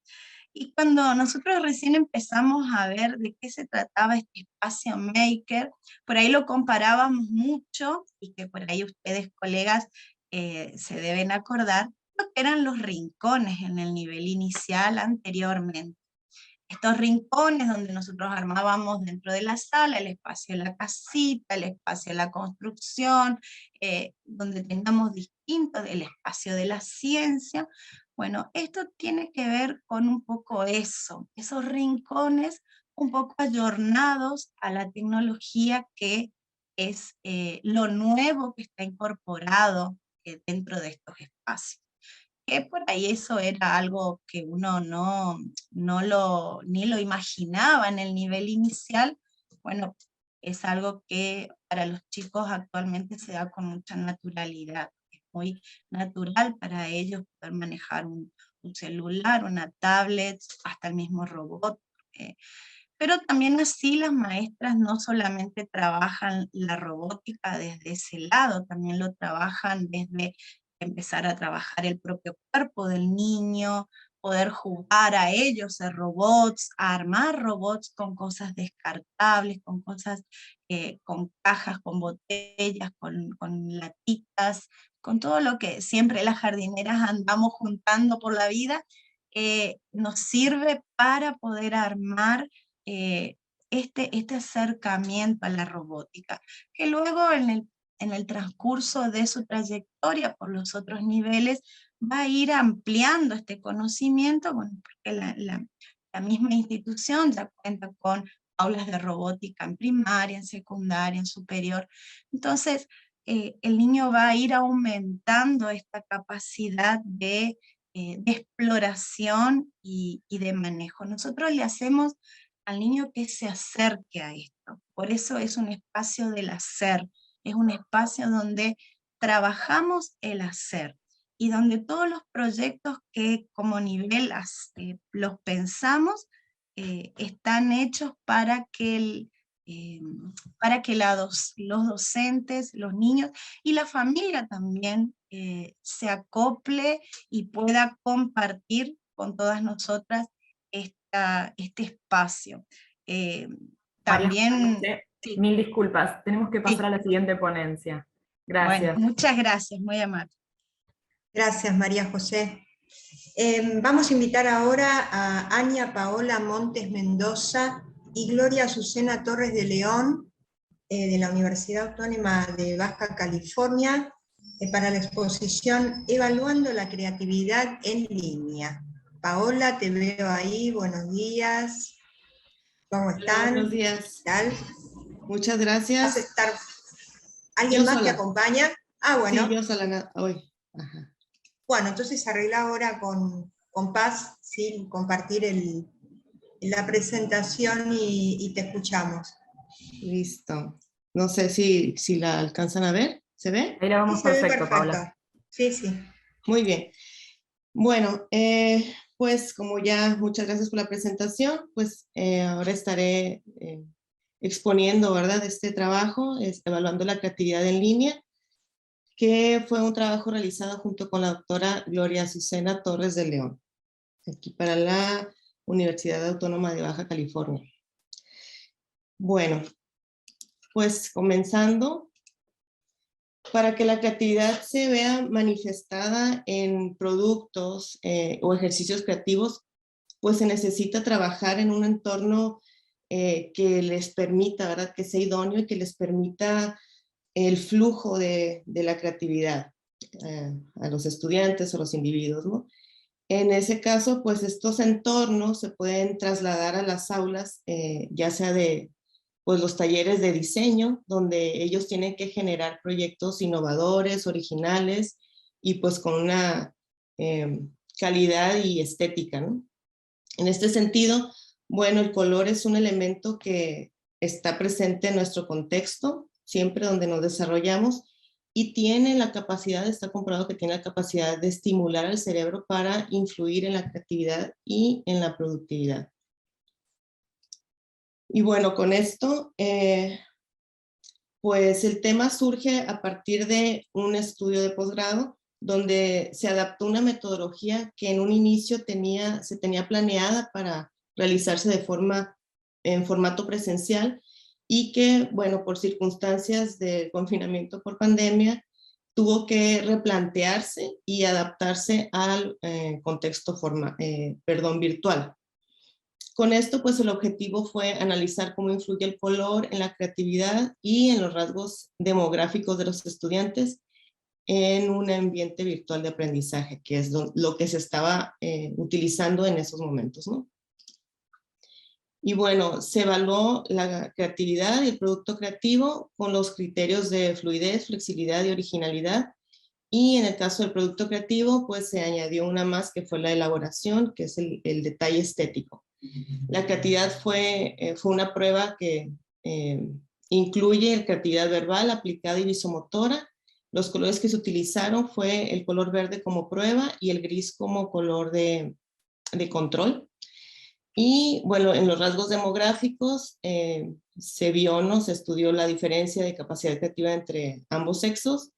Y cuando nosotros recién empezamos a ver de qué se trataba este espacio maker, por ahí lo comparábamos mucho, y que por ahí ustedes, colegas, se deben acordar, lo que eran los rincones en el nivel inicial anteriormente. Estos rincones donde nosotros armábamos dentro de la sala el espacio de la casita, el espacio de la construcción, donde teníamos distinto el espacio de la ciencia. Bueno, esto tiene que ver con un poco eso, esos rincones un poco ayornados a la tecnología que es lo nuevo que está incorporado dentro de estos espacios. Que por ahí eso era algo que uno ni lo imaginaba en el nivel inicial. Bueno, es algo que para los chicos actualmente se da con mucha naturalidad. Es muy natural para ellos poder manejar un celular, una tablet, hasta el mismo robot. Pero también así las maestras no solamente trabajan la robótica desde ese lado, también lo trabajan desde empezar a trabajar el propio cuerpo del niño, poder jugar a ellos, a robots, a armar robots con cosas descartables, con cosas, con cajas, con botellas, con latitas, con todo lo que siempre las jardineras andamos juntando por la vida, nos sirve para poder armar este acercamiento a la robótica, que luego en el transcurso de su trayectoria por los otros niveles va a ir ampliando este conocimiento, bueno, porque la misma institución ya cuenta con aulas de robótica en primaria, en secundaria, en superior. Entonces, el niño va a ir aumentando esta capacidad de exploración y de manejo. Nosotros le hacemos al niño que se acerque a esto. Por eso es un espacio del hacer, es un espacio donde trabajamos el hacer y donde todos los proyectos que como nivel los pensamos están hechos para que, los docentes, los niños y la familia también se acople y pueda compartir con todas nosotras este espacio. También... María, sí, mil disculpas, tenemos que pasar sí. a la siguiente ponencia. Gracias. Bueno, muchas gracias, muy amable. Gracias, María José. Vamos a invitar ahora a Ania Paola Montes Mendoza y Gloria Azucena Torres de León, de la Universidad Autónoma de Baja California, para la exposición Evaluando la creatividad en línea. Paola, te veo ahí, buenos días. ¿Cómo están? Buenos días. ¿Qué tal? Muchas gracias. ¿Vas a estar? ¿Alguien más te acompaña? Ah, bueno. Sí, yo sola hoy. Ajá. Bueno, entonces arregla ahora con Paz, ¿sí? Compartir la presentación y te escuchamos. Listo. No sé si la alcanzan a ver. ¿Se ve? Ahí la vamos Sí, se ve perfecto, Paola. Sí, sí. Muy bien. Bueno, pues como ya, muchas gracias por la presentación, pues ahora estaré exponiendo, ¿verdad?, este trabajo, evaluando la creatividad en línea, que fue un trabajo realizado junto con la doctora Gloria Azucena Torres de León, aquí para la Universidad Autónoma de Baja California. Bueno, pues comenzando, para que la creatividad se vea manifestada en productos o ejercicios creativos, pues se necesita trabajar en un entorno que les permita, ¿verdad?, que sea idóneo y que les permita el flujo de la creatividad a los estudiantes o los individuos, ¿no? En ese caso, pues estos entornos se pueden trasladar a las aulas, ya sea de pues, los talleres de diseño, donde ellos tienen que generar proyectos innovadores, originales, y pues con una calidad y estética, ¿no? En este sentido, bueno, el color es un elemento que está presente en nuestro contexto, siempre donde nos desarrollamos, y tiene la capacidad, está comprobado que tiene la capacidad de estimular al cerebro para influir en la creatividad y en la productividad. Y bueno, con esto, pues el tema surge a partir de un estudio de posgrado, donde se adaptó una metodología que en un inicio se tenía planeada para realizarse en formato presencial, y que, bueno, por circunstancias de confinamiento por pandemia, tuvo que replantearse y adaptarse al contexto virtual. Con esto, pues el objetivo fue analizar cómo influye el color en la creatividad y en los rasgos demográficos de los estudiantes en un ambiente virtual de aprendizaje, que es lo que se estaba utilizando en esos momentos, ¿no? Y bueno, se evaluó la creatividad y el producto creativo con los criterios de fluidez, flexibilidad y originalidad. Y en el caso del producto creativo, pues se añadió una más, que fue la elaboración, que es el detalle estético. La creatividad fue una prueba que incluye creatividad verbal, aplicada y visomotora. Los colores que se utilizaron fue el color verde como prueba y el gris como color de control. Y bueno, en los rasgos demográficos se vio, ¿no? Se estudió la diferencia de capacidad creativa entre ambos sexos,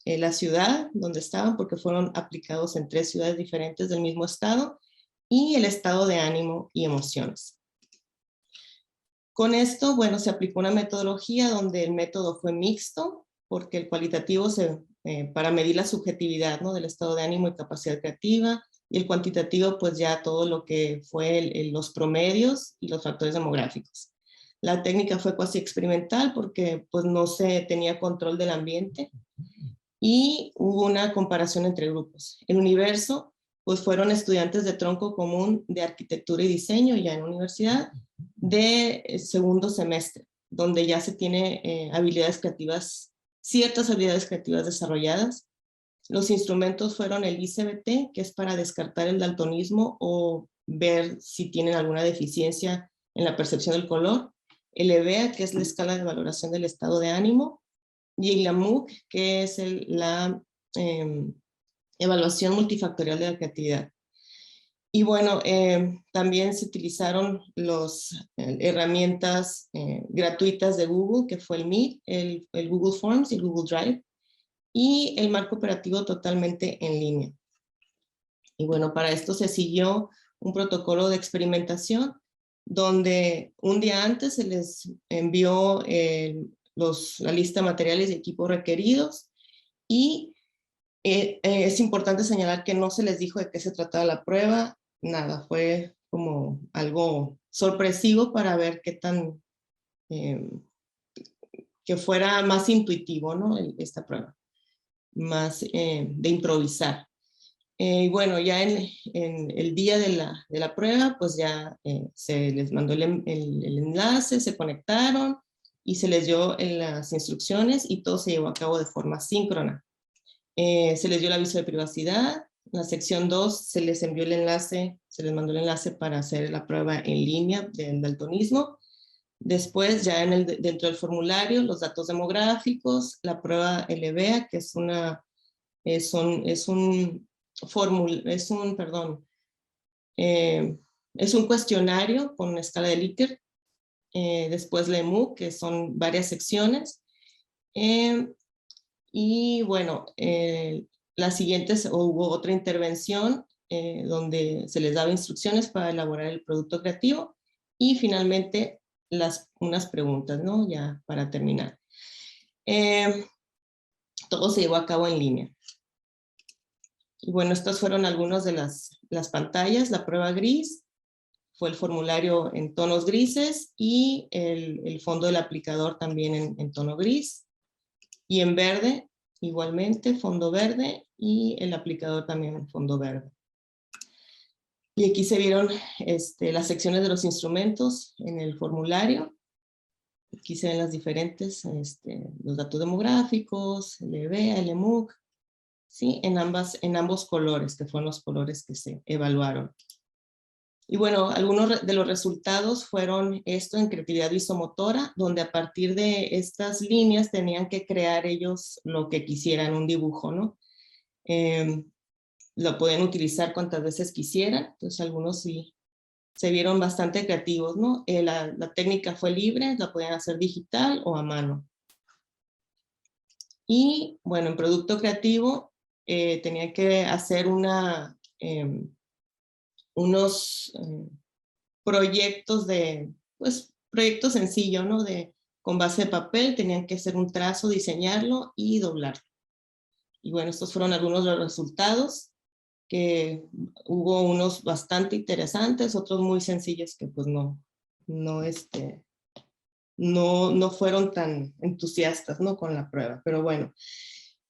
la ciudad donde estaban, porque fueron aplicados en 3 ciudades diferentes del mismo estado, y el estado de ánimo y emociones. Con esto, bueno, se aplicó una metodología donde el método fue mixto, porque el cualitativo para medir la subjetividad, ¿no? Del estado de ánimo y capacidad creativa, y el cuantitativo pues ya todo lo que fue los promedios y los factores demográficos. La técnica fue casi experimental porque pues no se tenía control del ambiente y hubo una comparación entre grupos. El universo pues fueron estudiantes de tronco común de arquitectura y diseño ya en universidad de segundo semestre, donde ya se tiene habilidades creativas, ciertas habilidades creativas desarrolladas. Los instrumentos fueron el ICBT, que es para descartar el daltonismo o ver si tienen alguna deficiencia en la percepción del color, el EVEA, que es la escala de valoración del estado de ánimo, y la MOOC, que es la evaluación multifactorial de la creatividad. Y bueno, también se utilizaron las herramientas gratuitas de Google, que fue el Meet, el Google Forms y el Google Drive, y el marco operativo totalmente en línea. Y bueno, para esto se siguió un protocolo de experimentación donde un día antes se les envió la lista de materiales y equipos requeridos, y es importante señalar que no se les dijo de qué se trataba la prueba, nada, fue como algo sorpresivo para ver qué tan, que fuera más intuitivo, ¿no? Esta prueba, más de improvisar. Y bueno, ya en el día de la prueba, pues ya se les mandó el enlace, se conectaron y se les dio las instrucciones y todo se llevó a cabo de forma síncrona. Se les dio el aviso de privacidad. En la sección 2 se les envió el enlace, se les mandó el enlace para hacer la prueba en línea del daltonismo. Después, ya dentro del formulario, los datos demográficos, la prueba LBEA, que es un cuestionario con una escala de Likert. Después la EMU, que son varias secciones. Y bueno, las siguientes, hubo otra intervención donde se les daba instrucciones para elaborar el producto creativo, y finalmente unas preguntas, ¿no? Ya para terminar. Todo se llevó a cabo en línea. Y bueno, estas fueron algunas de las pantallas. La prueba gris fue el formulario en tonos grises, y el fondo del aplicador también en tono gris. Y en verde, igualmente, fondo verde, y el aplicador también en fondo verde. Y aquí se vieron las secciones de los instrumentos en el formulario. Aquí se ven las diferentes, los datos demográficos, el EVEA, el EMUC, ¿sí? En ambos colores, que fueron los colores que se evaluaron. Y bueno, algunos de los resultados fueron esto en creatividad visomotora, donde a partir de estas líneas tenían que crear ellos lo que quisieran, un dibujo, ¿no? Lo pueden utilizar cuantas veces quisieran, entonces algunos sí se vieron bastante creativos, ¿no? La técnica fue libre, la podían hacer digital o a mano. Y bueno, en producto creativo tenían que hacer unos proyectos proyectos sencillos, ¿no? Con base de papel, tenían que hacer un trazo, diseñarlo y doblarlo. Y bueno, estos fueron algunos de los resultados, que hubo unos bastante interesantes, otros muy sencillos que pues no fueron tan entusiastas, ¿no? Con la prueba, pero bueno.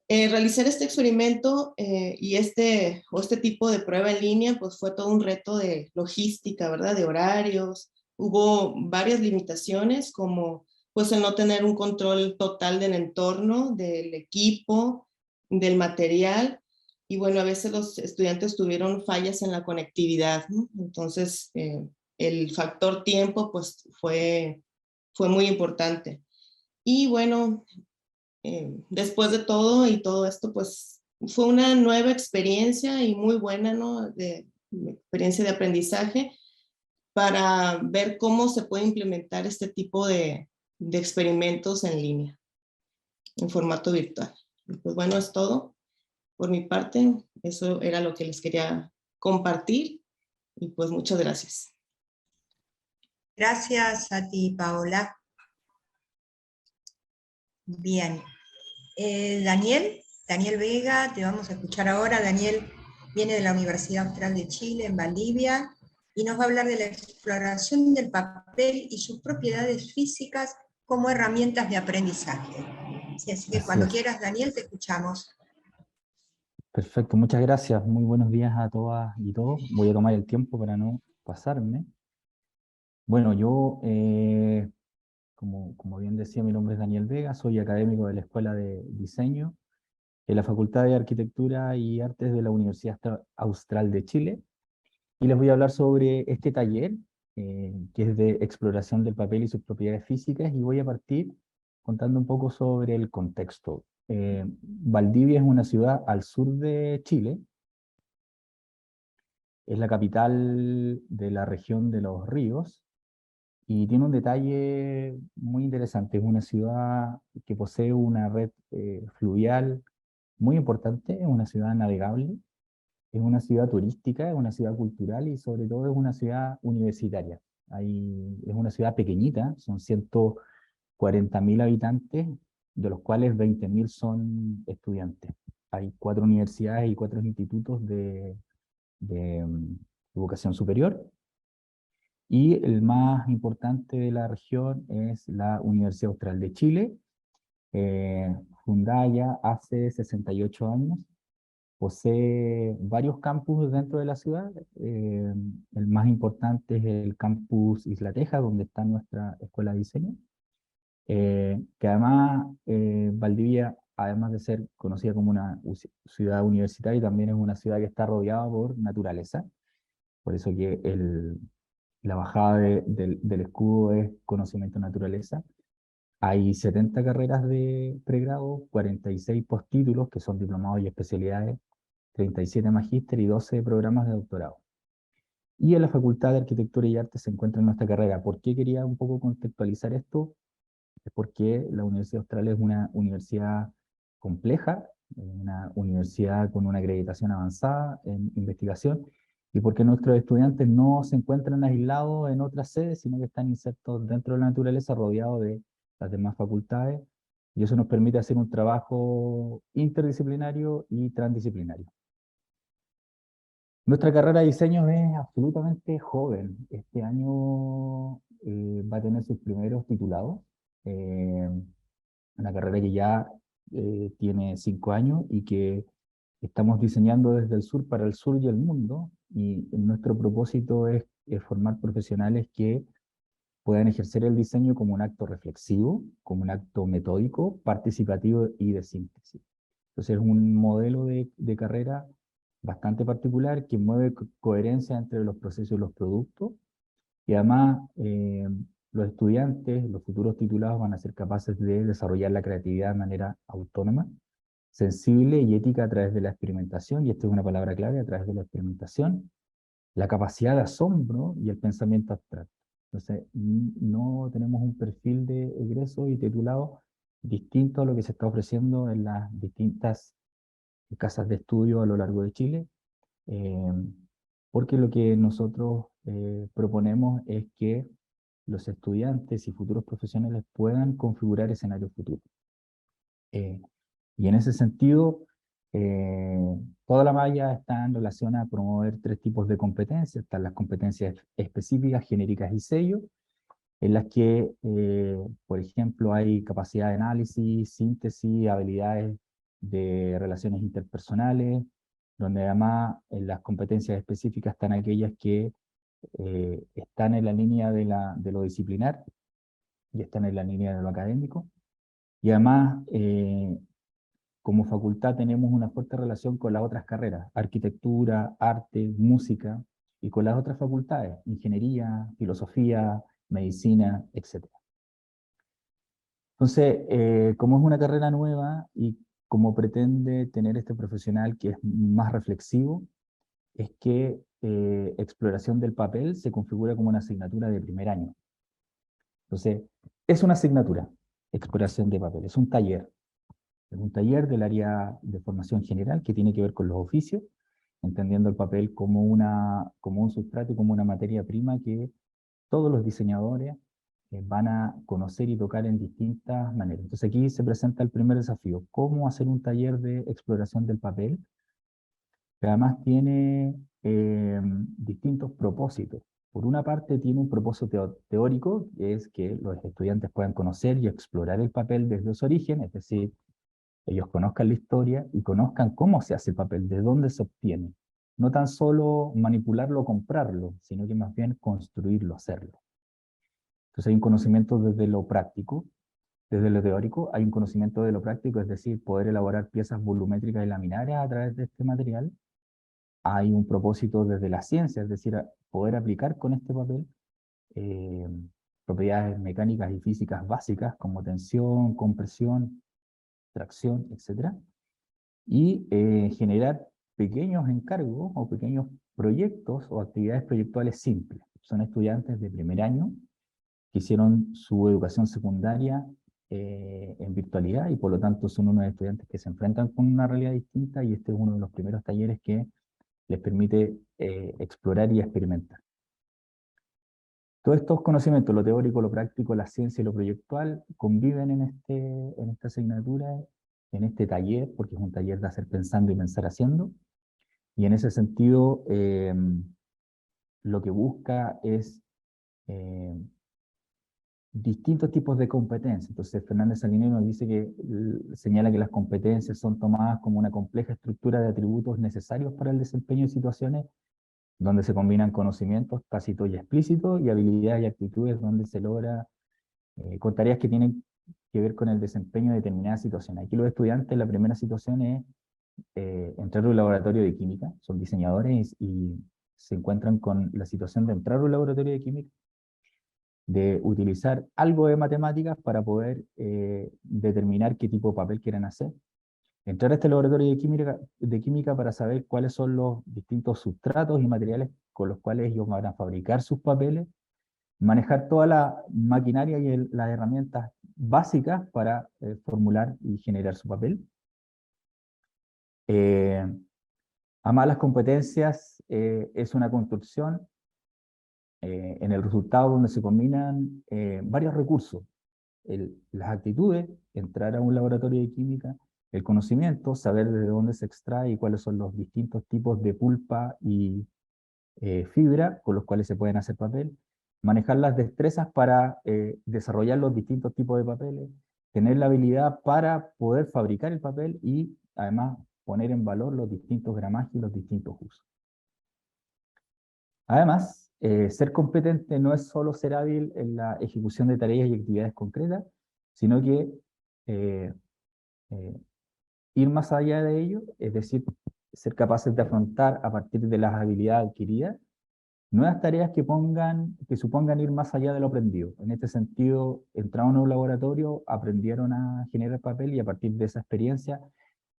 Realizar este experimento y este tipo de prueba en línea, pues fue todo un reto de logística, ¿verdad? De horarios. Hubo varias limitaciones, como pues el no tener un control total del entorno, del equipo, del material. Y bueno, a veces los estudiantes tuvieron fallas en la conectividad, ¿no? Entonces, el factor tiempo pues fue muy importante. Y bueno, después de todo y todo esto, pues fue una nueva experiencia y muy buena, ¿no? Experiencia de aprendizaje para ver cómo se puede implementar este tipo de experimentos en línea, en formato virtual. Y pues bueno, es todo por mi parte. Eso era lo que les quería compartir y pues muchas gracias. Gracias a ti, Paola. Bien. Daniel Vega, te vamos a escuchar ahora. Daniel viene de la Universidad Austral de Chile, en Valdivia, y nos va a hablar de la exploración del papel y sus propiedades físicas como herramientas de aprendizaje. Sí, así que cuando quieras, Daniel, te escuchamos. Perfecto, muchas gracias. Muy buenos días a todas y todos. Voy a tomar el tiempo para no pasarme. Bueno, yo, como bien decía, mi nombre es Daniel Vega, soy académico de la Escuela de Diseño en la Facultad de Arquitectura y Artes de la Universidad Austral de Chile. Y les voy a hablar sobre este taller, que es de exploración del papel y sus propiedades físicas, y voy a partir contando un poco sobre el contexto. Valdivia es una ciudad al sur de Chile, es la capital de la región de Los Ríos, y tiene un detalle muy interesante. Es una ciudad que posee una red fluvial muy importante, es una ciudad navegable, es una ciudad turística, es una ciudad cultural y sobre todo es una ciudad universitaria. Es una ciudad pequeñita, son 140.000 habitantes, de los cuales 20.000 son estudiantes. Hay 4 universidades y 4 institutos de educación superior. Y el más importante de la región es la Universidad Austral de Chile, fundada ya hace 68 años. Posee varios campus dentro de la ciudad. El más importante es el campus Isla Teja, donde está nuestra escuela de diseño. Que además, Valdivia, además de ser conocida como una ciudad universitaria, también es una ciudad que está rodeada por naturaleza. Por eso que la bajada del escudo es conocimiento de naturaleza. Hay 70 carreras de pregrado, 46 postítulos, que son diplomados y especialidades, 37 magíster y 12 programas de doctorado. Y en la Facultad de Arquitectura y Arte se encuentra en nuestra carrera. ¿Por qué quería un poco contextualizar esto? Es porque la Universidad Austral es una universidad compleja, una universidad con una acreditación avanzada en investigación, y porque nuestros estudiantes no se encuentran aislados en otras sedes, sino que están insertos dentro de la naturaleza, rodeados de las demás facultades, y eso nos permite hacer un trabajo interdisciplinario y transdisciplinario. Nuestra carrera de diseño es absolutamente joven. Este año va a tener sus primeros titulados. Una carrera que ya tiene 5 años y que estamos diseñando desde el sur para el sur y el mundo. Y nuestro propósito es formar profesionales que puedan ejercer el diseño como un acto reflexivo, como un acto metódico, participativo y de síntesis. Entonces es un modelo de carrera bastante particular que mueve coherencia entre los procesos y los productos, y además los estudiantes, los futuros titulados, van a ser capaces de desarrollar la creatividad de manera autónoma, sensible y ética a través de la experimentación, y esta es una palabra clave, a través de la experimentación, la capacidad de asombro y el pensamiento abstracto. Entonces, no tenemos un perfil de egreso y titulado distinto a lo que se está ofreciendo en las distintas casas de estudio a lo largo de Chile, porque lo que nosotros proponemos es que los estudiantes y futuros profesionales puedan configurar escenarios futuros. Y en ese sentido, toda la malla está en relación a promover 3 tipos de competencias. Están las competencias específicas, genéricas y sello, en las que, por ejemplo, hay capacidad de análisis, síntesis, habilidades de relaciones interpersonales, donde además las competencias específicas están aquellas que están en la línea de lo disciplinar y están en la línea de lo académico. Y además, como facultad tenemos una fuerte relación con las otras carreras, arquitectura, arte, música, y con las otras facultades, ingeniería, filosofía, medicina, etc. Entonces, como es una carrera nueva y como pretende tener este profesional que es más reflexivo, es que exploración del papel se configura como una asignatura de primer año. Entonces, es una asignatura, exploración de papel, es un taller. Es un taller del área de formación general que tiene que ver con los oficios, entendiendo el papel como un sustrato y como una materia prima que todos los diseñadores van a conocer y tocar en distintas maneras. Entonces aquí se presenta el primer desafío, cómo hacer un taller de exploración del papel, que además tiene distintos propósitos. Por una parte tiene un propósito teórico, que es que los estudiantes puedan conocer y explorar el papel desde su origen, es decir, ellos conozcan la historia y conozcan cómo se hace el papel, de dónde se obtiene. No tan solo manipularlo o comprarlo, sino que más bien construirlo, hacerlo. Entonces hay un conocimiento desde lo práctico, desde lo teórico, hay un conocimiento de lo práctico, es decir, poder elaborar piezas volumétricas y laminares a través de este material. Hay un propósito desde la ciencia, es decir, poder aplicar con este papel propiedades mecánicas y físicas básicas como tensión, compresión, tracción, etc. Y generar pequeños encargos o pequeños proyectos o actividades proyectuales simples. Son estudiantes de primer año que hicieron su educación secundaria en virtualidad y por lo tanto son unos estudiantes que se enfrentan con una realidad distinta y este es uno de los primeros talleres que les permite explorar y experimentar. Todos estos conocimientos, lo teórico, lo práctico, la ciencia y lo proyectual, conviven en esta asignatura, en este taller, porque es un taller de hacer pensando y pensar haciendo, y en ese sentido lo que busca es distintos tipos de competencias. Entonces Fernández Salinero nos dice que señala que las competencias son tomadas como una compleja estructura de atributos necesarios para el desempeño de situaciones donde se combinan conocimientos tácitos y explícitos y habilidades y actitudes donde se logra con tareas que tienen que ver con el desempeño de determinadas situaciones. Aquí los estudiantes, la primera situación es entrar a un laboratorio de química, son diseñadores y se encuentran con la situación de entrar a un laboratorio de química, de utilizar algo de matemáticas para poder determinar qué tipo de papel quieren hacer. Entrar a este laboratorio de química para saber cuáles son los distintos sustratos y materiales con los cuales ellos van a fabricar sus papeles, manejar toda la maquinaria y las herramientas básicas para formular y generar su papel. Además, las competencias es una construcción en el resultado donde se combinan varios recursos. Las actitudes, entrar a un laboratorio de química, el conocimiento, saber desde dónde se extrae y cuáles son los distintos tipos de pulpa y fibra con los cuales se pueden hacer papel, manejar las destrezas para desarrollar los distintos tipos de papeles, tener la habilidad para poder fabricar el papel y además poner en valor los distintos gramajes y los distintos usos. Además, ser competente no es solo ser hábil en la ejecución de tareas y actividades concretas, sino que ir más allá de ello, es decir, ser capaces de afrontar a partir de las habilidades adquiridas, nuevas tareas que supongan ir más allá de lo aprendido. En este sentido, entraron a un laboratorio, aprendieron a generar papel y a partir de esa experiencia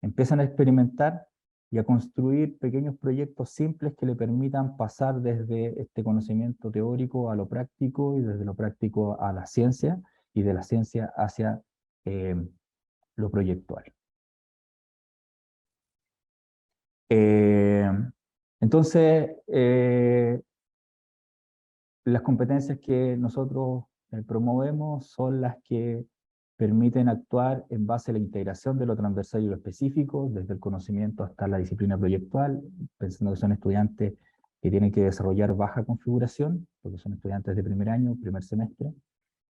empiezan a experimentar y a construir pequeños proyectos simples que le permitan pasar desde este conocimiento teórico a lo práctico y desde lo práctico a la ciencia y de la ciencia hacia lo proyectual. Entonces, las competencias que nosotros promovemos son las que permiten actuar en base a la integración de lo transversal y lo específico, desde el conocimiento hasta la disciplina proyectual, pensando que son estudiantes que tienen que desarrollar baja configuración, porque son estudiantes de primer año, primer semestre,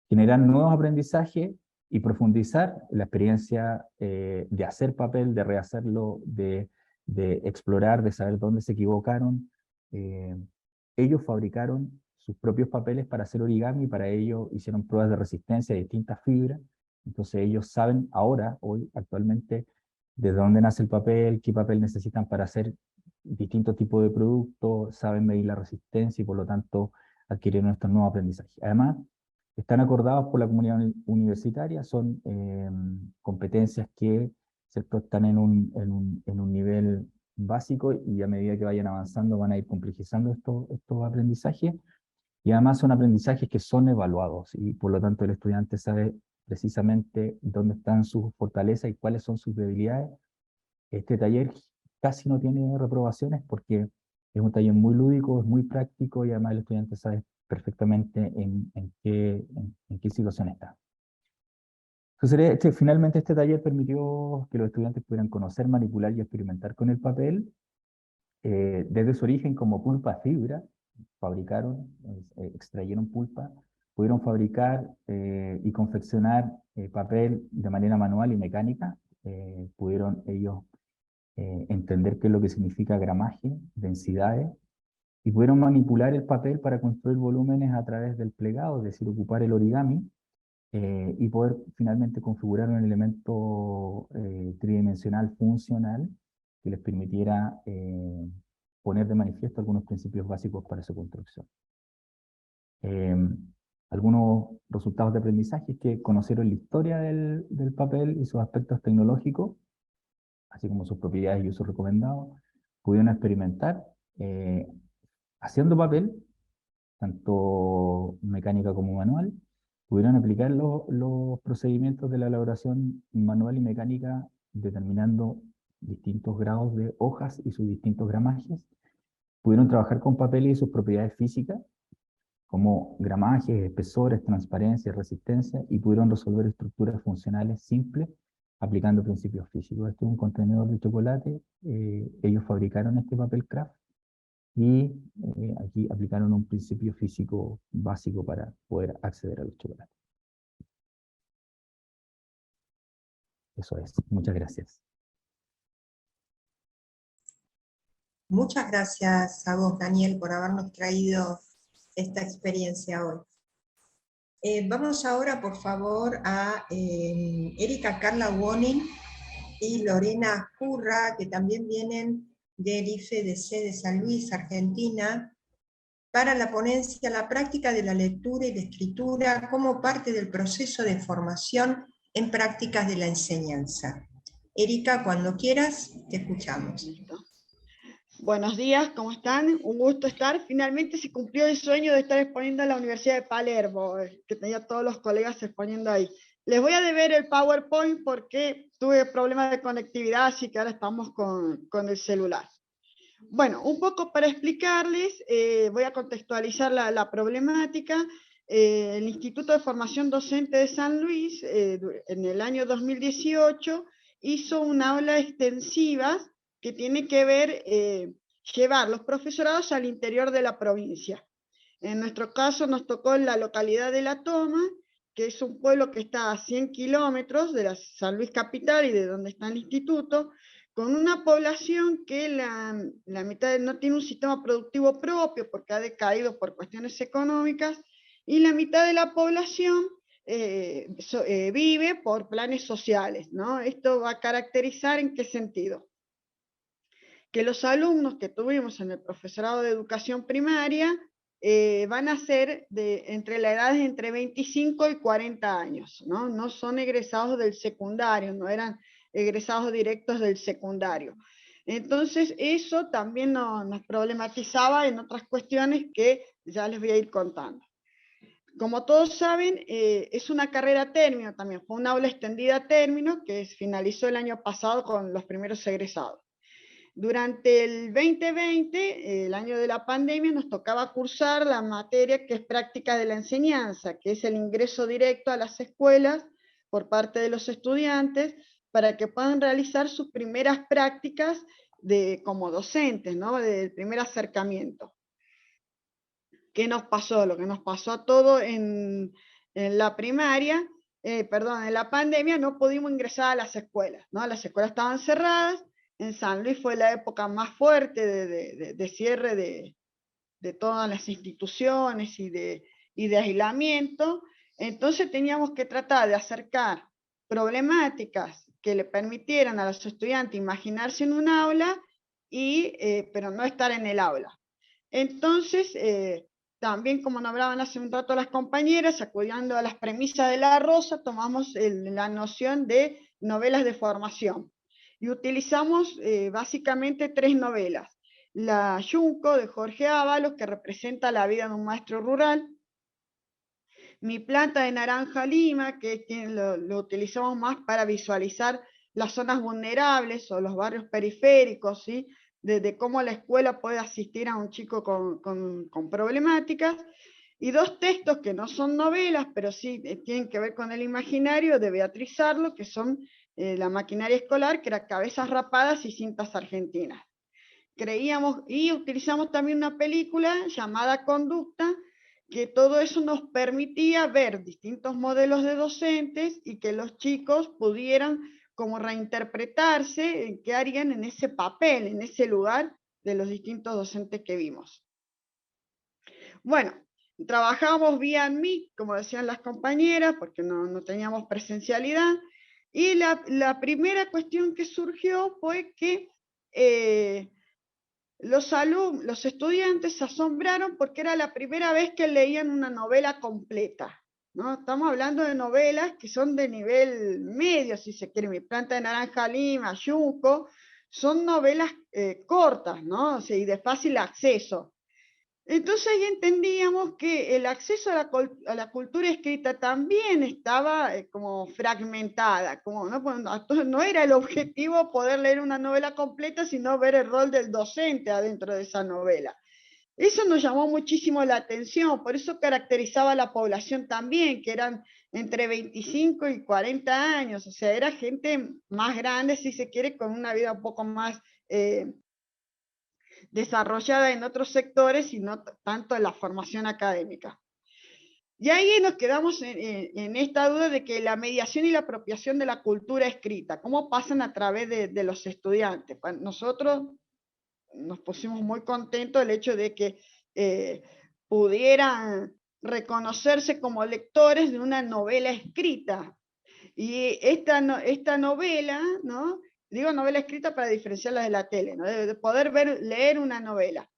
generar nuevos aprendizajes y profundizar la experiencia de hacer papel, de rehacerlo, de explorar, de saber dónde se equivocaron. Ellos fabricaron sus propios papeles para hacer origami, para ello hicieron pruebas de resistencia de distintas fibras, entonces ellos saben ahora, hoy, actualmente, desde dónde nace el papel, qué papel necesitan para hacer distintos tipos de productos, saben medir la resistencia y por lo tanto adquirieron estos nuevos aprendizajes. Además, Están acordados por la comunidad universitaria, son competencias que, ¿cierto?, están en un nivel básico, y a medida que vayan avanzando van a ir complejizando estos aprendizajes, y además son aprendizajes que son evaluados, y por lo tanto el estudiante sabe precisamente dónde están sus fortalezas y cuáles son sus debilidades. Este taller casi no tiene reprobaciones porque es un taller muy lúdico, es muy práctico, y además el estudiante sabe perfectamente en qué situación está. Entonces, finalmente este taller permitió que los estudiantes pudieran conocer, manipular y experimentar con el papel, desde su origen como pulpa fibra. Fabricaron, extrayeron pulpa, pudieron fabricar y confeccionar papel de manera manual y mecánica, pudieron ellos entender qué es lo que significa gramaje, densidades, y pudieron manipular el papel para construir volúmenes a través del plegado, es decir, ocupar el origami, y poder finalmente configurar un elemento tridimensional funcional que les permitiera poner de manifiesto algunos principios básicos para su construcción. Algunos resultados de aprendizaje es que conocieron la historia del papel y sus aspectos tecnológicos, así como sus propiedades y usos recomendados. Pudieron experimentar haciendo papel, tanto mecánica como manual. Pudieron aplicar los procedimientos de la elaboración manual y mecánica, determinando distintos grados de hojas y sus distintos gramajes. Pudieron trabajar con papel y sus propiedades físicas, como gramajes, espesores, transparencia, resistencia, y pudieron resolver estructuras funcionales simples aplicando principios físicos. Este es un contenedor de chocolate, ellos fabricaron este papel craft, y aquí aplicaron un principio físico básico para poder acceder a los chocolates. Eso es. Muchas gracias. Muchas gracias a vos, Daniel, por habernos traído esta experiencia hoy. Vamos ahora, por favor, a Erika Carla Wonin y Lorena Curra, que también vienen del IFEDC de San Luis, Argentina, para la ponencia La práctica de la lectura y la escritura como parte del proceso de formación en prácticas de la enseñanza. Erika, cuando quieras, te escuchamos. Buenos días, ¿cómo están? Un gusto estar. Finalmente se cumplió el sueño de estar exponiendo en la Universidad de Palermo, que tenía a todos los colegas exponiendo ahí. Les voy a deber el PowerPoint porque tuve problemas de conectividad, así que ahora estamos con el celular. Bueno, un poco para explicarles, voy a contextualizar la problemática. El Instituto de Formación Docente de San Luis, en el año 2018, hizo una aula extensiva que tiene que ver llevar los profesorados al interior de la provincia. En nuestro caso nos tocó en la localidad de La Toma, que es un pueblo que está a 100 kilómetros de la San Luis capital y de donde está el instituto, con una población que la mitad no tiene un sistema productivo propio porque ha decaído por cuestiones económicas, y la mitad de la población vive por planes sociales, ¿no? Esto va a caracterizar ¿en qué sentido? Que los alumnos que tuvimos en el profesorado de educación primaria van a ser entre la edad de entre 25 y 40 años, ¿no? No son egresados del secundario, no eran egresados directos del secundario. Entonces eso también nos problematizaba en otras cuestiones que ya les voy a ir contando. Como todos saben, es una carrera a término también, fue una aula extendida a término que finalizó el año pasado con los primeros egresados. Durante el 2020, el año de la pandemia, nos tocaba cursar la materia que es práctica de la enseñanza, que es el ingreso directo a las escuelas por parte de los estudiantes para que puedan realizar sus primeras prácticas como docentes, ¿no? Del primer acercamiento. ¿Qué nos pasó? Lo que nos pasó a todos en la primaria, en la pandemia no pudimos ingresar a las escuelas, ¿no? Las escuelas estaban cerradas. En San Luis fue la época más fuerte de cierre de todas las instituciones y de aislamiento. Entonces teníamos que tratar de acercar problemáticas que le permitieran a los estudiantes imaginarse en un aula, pero no estar en el aula. Entonces también como nombraban hace un rato las compañeras, acudiendo a las premisas de La Rosa, tomamos la noción de novelas de formación. Y utilizamos básicamente 3 novelas. La Yunco, de Jorge Ábalos, que representa la vida de un maestro rural. Mi planta de naranja lima, que lo utilizamos más para visualizar las zonas vulnerables o los barrios periféricos, ¿sí? De cómo la escuela puede asistir a un chico con problemáticas. Y 2 textos que no son novelas, pero sí tienen que ver con el imaginario, de Beatriz Arlo, que son La maquinaria escolar, que era Cabezas rapadas y Cintas argentinas. Creíamos, y utilizamos también una película llamada Conducta, que todo eso nos permitía ver distintos modelos de docentes y que los chicos pudieran como reinterpretarse, qué harían en ese papel, en ese lugar de los distintos docentes que vimos. Bueno, trabajamos vía Meet, como decían las compañeras, porque no teníamos presencialidad, y la primera cuestión que surgió fue que los estudiantes se asombraron porque era la primera vez que leían una novela completa, ¿no? Estamos hablando de novelas que son de nivel medio, si se quiere, Mi planta de naranja lima, Yunco, son novelas cortas, ¿no? O sea, y de fácil acceso. Entonces ahí entendíamos que el acceso a la cultura escrita también estaba como fragmentada, como, ¿no? Entonces no era el objetivo poder leer una novela completa, sino ver el rol del docente adentro de esa novela. Eso nos llamó muchísimo la atención, por eso caracterizaba a la población también, que eran entre 25 y 40 años, o sea, era gente más grande, si se quiere, con una vida un poco más desarrollada en otros sectores y no tanto en la formación académica. Y ahí nos quedamos en esta duda de que la mediación y la apropiación de la cultura escrita, cómo pasan a través de los estudiantes. Nosotros nos pusimos muy contentos del hecho de que pudieran reconocerse como lectores de una novela escrita. Y esta novela, ¿no? Digo novela escrita para diferenciarla de la tele, ¿no? De poder leer una novela.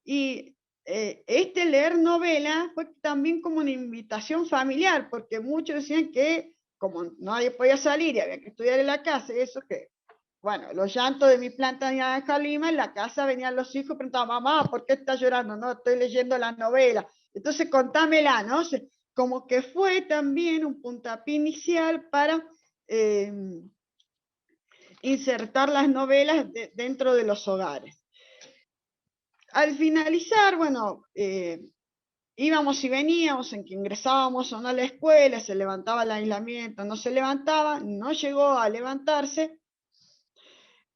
Y este leer novela fue también como una invitación familiar, porque muchos decían que como nadie podía salir y había que estudiar en la casa, eso que, bueno, los llantos de Mi planta de naranja lima, en la casa venían los hijos y preguntaban, mamá, ¿por qué estás llorando? No, estoy leyendo la novela. Entonces contámela, ¿no? Como que fue también un puntapié inicial para insertar las novelas dentro de los hogares. Al finalizar, bueno, íbamos y veníamos, en que ingresábamos o no a la escuela, se levantaba el aislamiento, no se levantaba, no llegó a levantarse.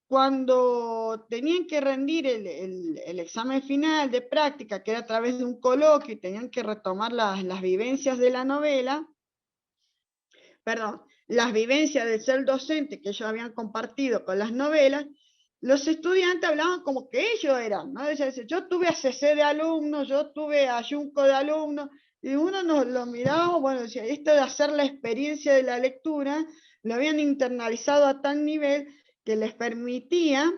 Cuando tenían que rendir el examen final de práctica, que era a través de un coloquio, y tenían que retomar las vivencias de la novela, perdón, las vivencias de ser docente que ellos habían compartido con las novelas, los estudiantes hablaban como que ellos eran, ¿no? Yo tuve a CC de alumnos, yo tuve a Yunco de alumnos, y uno nos lo mirábamos, bueno, decía, esto de hacer la experiencia de la lectura, lo habían internalizado a tal nivel que les permitía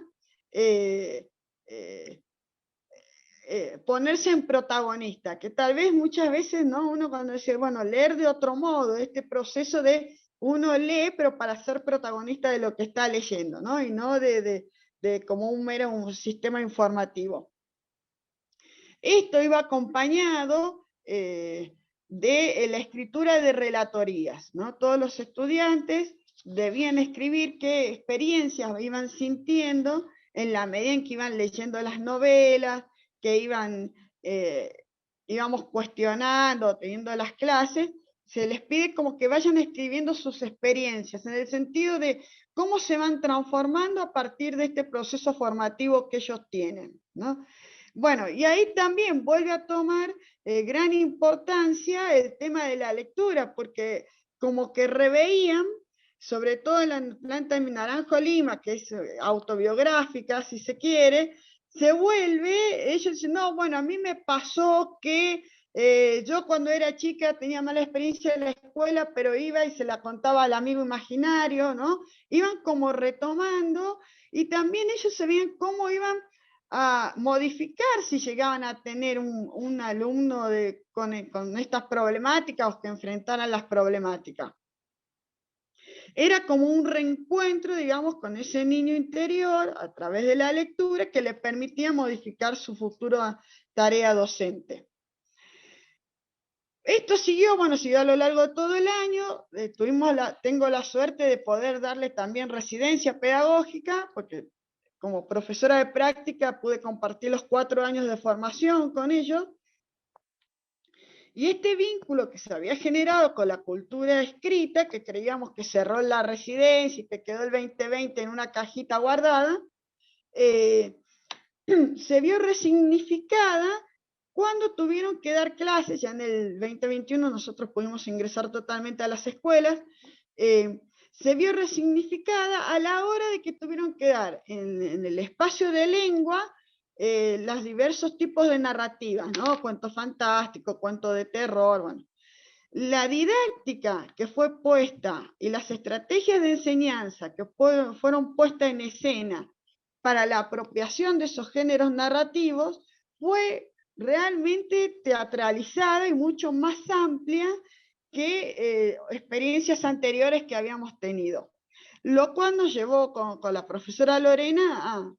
ponerse en protagonista, que tal vez muchas veces, ¿no? Uno cuando dice, bueno, leer de otro modo, este proceso de uno lee, pero para ser protagonista de lo que está leyendo, ¿no? Y no de como un sistema informativo. Esto iba acompañado de la escritura de relatorías, ¿no? Todos los estudiantes debían escribir qué experiencias iban sintiendo en la medida en que iban leyendo las novelas, que íbamos cuestionando, teniendo las clases. Se les pide como que vayan escribiendo sus experiencias, en el sentido de cómo se van transformando a partir de este proceso formativo que ellos tienen, ¿no? Bueno, y ahí también vuelve a tomar gran importancia el tema de la lectura, porque como que reveían, sobre todo en la planta de Naranjo Lima, que es autobiográfica, si se quiere, se vuelve, ellos dicen, no, bueno, a mí me pasó que yo cuando era chica tenía mala experiencia en la escuela, pero iba y se la contaba al amigo imaginario, ¿no? Iban como retomando, y también ellos se veían cómo iban a modificar si llegaban a tener un alumno con estas problemáticas o que enfrentaran las problemáticas. Era como un reencuentro, digamos, con ese niño interior a través de la lectura que le permitía modificar su futura tarea docente. Esto siguió a lo largo de todo el año. Tengo la suerte de poder darle también residencia pedagógica, porque como profesora de práctica pude compartir los 4 años de formación con ellos. Y este vínculo que se había generado con la cultura escrita, que creíamos que cerró la residencia y que quedó el 2020 en una cajita guardada, se vio resignificada cuando tuvieron que dar clases. Ya en el 2021 nosotros pudimos ingresar totalmente a las escuelas. Se vio resignificada a la hora de que tuvieron que dar en el espacio de lengua los diversos tipos de narrativas, ¿no? Cuentos fantásticos, cuentos de terror, bueno. La didáctica que fue puesta y las estrategias de enseñanza que fueron puestas en escena para la apropiación de esos géneros narrativos fue realmente teatralizada y mucho más amplia que experiencias anteriores que habíamos tenido. Lo cual nos llevó con la profesora Lorena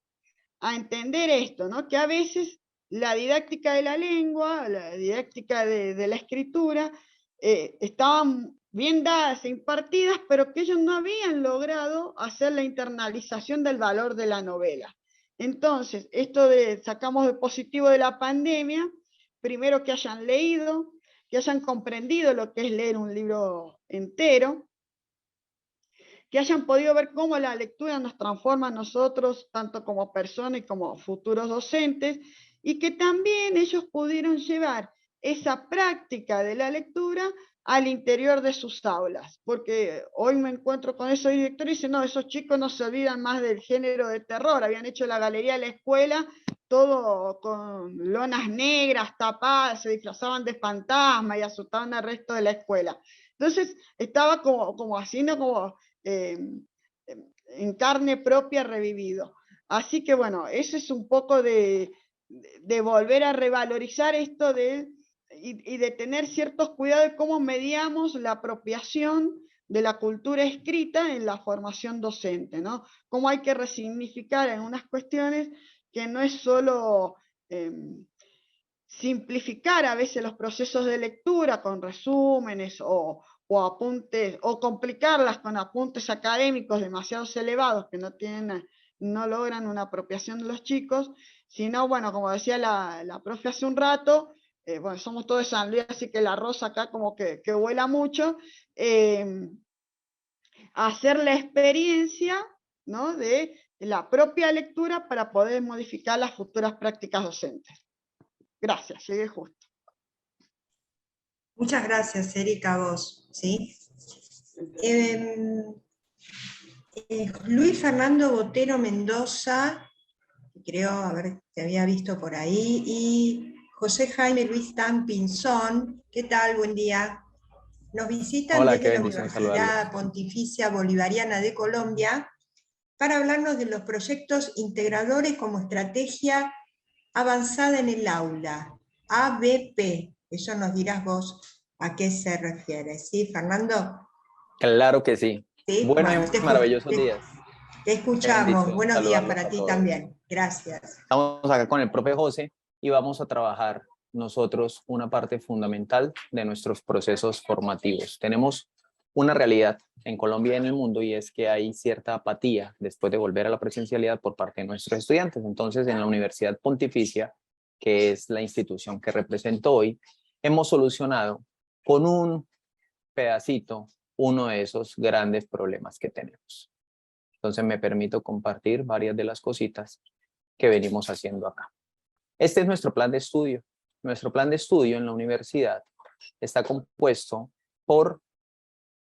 a entender esto, ¿no? Que a veces la didáctica de la lengua, la didáctica de la escritura, estaban bien dadas e impartidas, pero que ellos no habían logrado hacer la internalización del valor de la novela. Entonces, esto sacamos de positivo de la pandemia, primero que hayan leído, que hayan comprendido lo que es leer un libro entero, que hayan podido ver cómo la lectura nos transforma a nosotros, tanto como personas y como futuros docentes, y que también ellos pudieron llevar esa práctica de la lectura al interior de sus aulas, porque hoy me encuentro con esos directores y dicen, no, esos chicos no se olvidan más del género de terror, habían hecho la galería de la escuela, todo con lonas negras, tapadas, se disfrazaban de fantasma y asustaban al resto de la escuela. Entonces estaba como haciendo como en carne propia revivido. Así que bueno, eso es un poco de volver a revalorizar esto y de tener ciertos cuidados de cómo mediamos la apropiación de la cultura escrita en la formación docente, ¿no? Cómo hay que resignificar en unas cuestiones que no es solo simplificar a veces los procesos de lectura con resúmenes o apuntes, o complicarlas con apuntes académicos demasiado elevados que no logran una apropiación de los chicos, sino, bueno, como decía la profe hace un rato, bueno, somos todos de San Luis, así que la rosa acá como que vuela mucho, hacer la experiencia, ¿no?, de la propia lectura para poder modificar las futuras prácticas docentes. Gracias, llegué justo. Muchas gracias, Erika, a vos. ¿Sí? Luis Fernando Botero Mendoza, creo haber te había visto por ahí, y José Jaime Luis Tan Pinzón. ¿Qué tal? Buen día. Nos visitan Hola, desde qué la bendición Universidad saludarlos. Pontificia Bolivariana de Colombia para hablarnos de los proyectos integradores como estrategia avanzada en el aula, ABP. Eso nos dirás vos a qué se refiere. ¿Sí, Fernando? Claro que sí. ¿Sí? Buenos y maravillosos días. Te escuchamos. Bendición Buenos días saludarlos para a ti todos. también. Gracias. Estamos acá con el profe José y vamos a trabajar nosotros una parte fundamental de nuestros procesos formativos. Tenemos una realidad en Colombia y en el mundo, y es que hay cierta apatía después de volver a la presencialidad por parte de nuestros estudiantes. Entonces, en la Universidad Pontificia, que es la institución que represento hoy, hemos solucionado con un pedacito uno de esos grandes problemas que tenemos. Entonces me permito compartir varias de las cositas que venimos haciendo acá. Este es nuestro plan de estudio. Nuestro plan de estudio en la universidad está compuesto por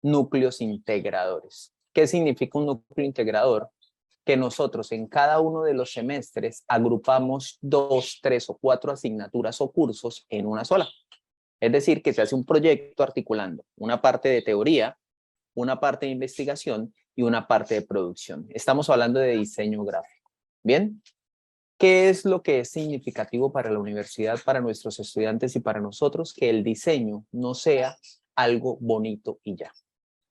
núcleos integradores. ¿Qué significa un núcleo integrador? Que nosotros en cada uno de los semestres agrupamos 2, 3 o 4 asignaturas o cursos en una sola. Es decir, que se hace un proyecto articulando una parte de teoría, una parte de investigación y una parte de producción. Estamos hablando de diseño gráfico. ¿Bien? ¿Qué es lo que es significativo para la universidad, para nuestros estudiantes y para nosotros? Que el diseño no sea algo bonito y ya.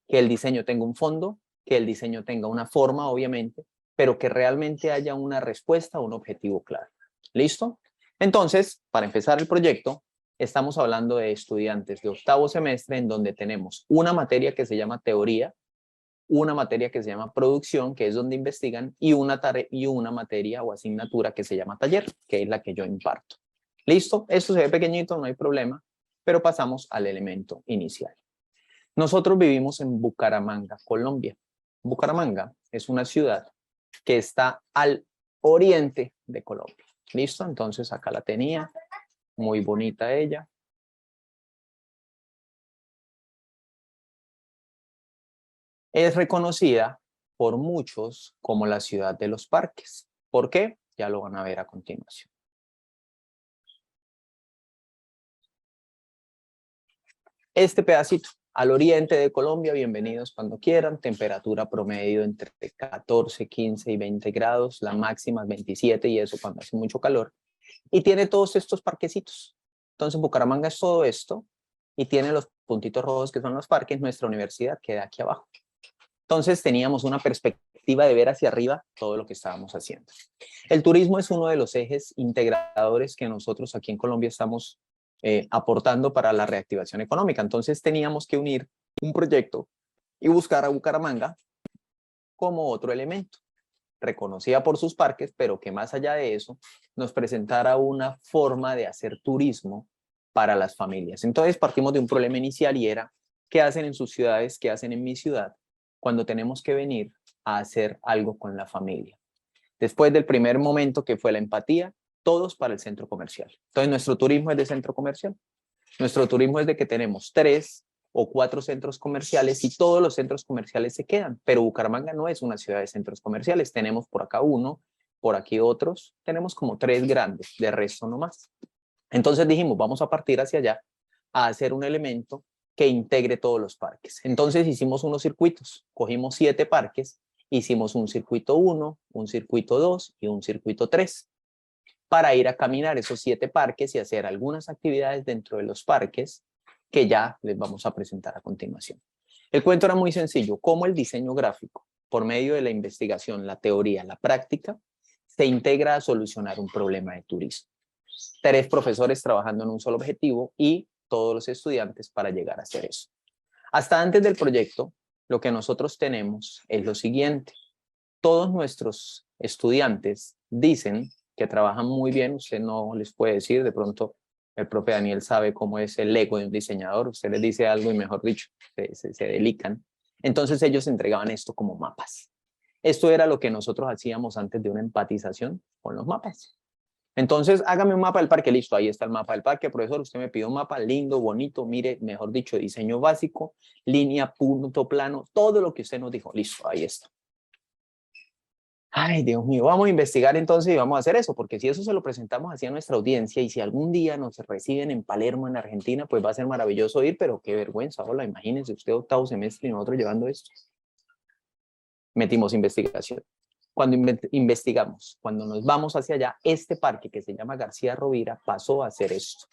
Que el diseño tenga un fondo, que el diseño tenga una forma, obviamente, pero que realmente haya una respuesta, un objetivo claro. ¿Listo? Entonces, para empezar el proyecto, estamos hablando de estudiantes de octavo semestre en donde tenemos una materia que se llama teoría, una materia que se llama producción, que es donde investigan, y una materia o asignatura que se llama taller, que es la que yo imparto. ¿Listo? Esto se ve pequeñito, no hay problema, pero pasamos al elemento inicial. Nosotros vivimos en Bucaramanga, Colombia. Bucaramanga es una ciudad que está al oriente de Colombia. ¿Listo? Entonces acá la tenía, muy bonita ella. Es reconocida por muchos como la ciudad de los parques. ¿Por qué? Ya lo van a ver a continuación. Este pedacito, al oriente de Colombia, bienvenidos cuando quieran, temperatura promedio entre 14, 15 y 20 grados, la máxima es 27 y eso cuando hace mucho calor. Y tiene todos estos parquecitos. Entonces Bucaramanga es todo esto y tiene los puntitos rojos que son los parques. Nuestra universidad queda aquí abajo. Entonces teníamos una perspectiva de ver hacia arriba todo lo que estábamos haciendo. El turismo es uno de los ejes integradores que nosotros aquí en Colombia estamos aportando para la reactivación económica. Entonces teníamos que unir un proyecto y buscar a Bucaramanga como otro elemento, reconocida por sus parques, pero que más allá de eso nos presentara una forma de hacer turismo para las familias. Entonces partimos de un problema inicial y era, ¿qué hacen en sus ciudades? ¿Qué hacen en mi ciudad cuando tenemos que venir a hacer algo con la familia? Después del primer momento que fue la empatía, todos para el centro comercial. Entonces nuestro turismo es de centro comercial. Nuestro turismo es de que tenemos 3 o 4 centros comerciales y todos los centros comerciales se quedan. Pero Bucaramanga no es una ciudad de centros comerciales. Tenemos por acá uno, por aquí otros. Tenemos como 3 grandes, de resto no más. Entonces dijimos, vamos a partir hacia allá a hacer un elemento que integre todos los parques. Entonces hicimos unos circuitos. Cogimos 7 parques. Hicimos un circuito 1, un circuito 2 y un circuito 3. Para ir a caminar esos 7 parques y hacer algunas actividades dentro de los parques que ya les vamos a presentar a continuación. El cuento era muy sencillo, cómo el diseño gráfico, por medio de la investigación, la teoría, la práctica, se integra a solucionar un problema de turismo. 3 profesores trabajando en un solo objetivo y todos los estudiantes para llegar a hacer eso. Hasta antes del proyecto, lo que nosotros tenemos es lo siguiente. Todos nuestros estudiantes dicen que trabajan muy bien, usted no les puede decir, de pronto el profe Daniel sabe cómo es el ego de un diseñador, usted les dice algo y mejor dicho, se delican. Entonces ellos entregaban esto como mapas. Esto era lo que nosotros hacíamos antes de una empatización con los mapas. Entonces hágame un mapa del parque, listo, ahí está el mapa del parque, profesor, usted me pidió un mapa lindo, bonito, mire, mejor dicho, diseño básico, línea, punto, plano, todo lo que usted nos dijo, listo, ahí está. Ay, Dios mío, vamos a investigar entonces y vamos a hacer eso, porque si eso se lo presentamos así a nuestra audiencia y si algún día nos reciben en Palermo, en Argentina, pues va a ser maravilloso ir, pero qué vergüenza, hola, imagínense usted octavo semestre y nosotros llevando esto. Metimos investigación. Cuando investigamos, cuando nos vamos hacia allá, este parque que se llama García Rovira pasó a hacer esto.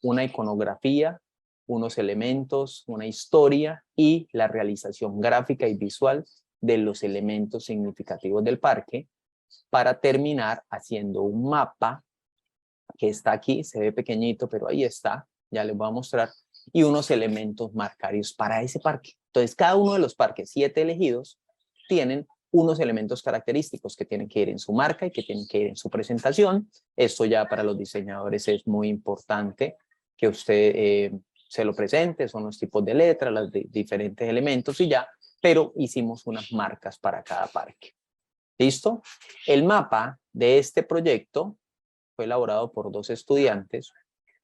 Una iconografía, unos elementos, una historia y la realización gráfica y visual de los elementos significativos del parque para terminar haciendo un mapa que está aquí, se ve pequeñito, pero ahí está, ya les voy a mostrar, y unos elementos marcarios para ese parque. Entonces, cada uno de los parques, 7 elegidos, tienen unos elementos característicos que tienen que ir en su marca y que tienen que ir en su presentación. Esto ya para los diseñadores es muy importante que usted se lo presente, son los tipos de letras, los diferentes elementos y ya, pero hicimos unas marcas para cada parque. ¿Listo? El mapa de este proyecto fue elaborado por 2 estudiantes.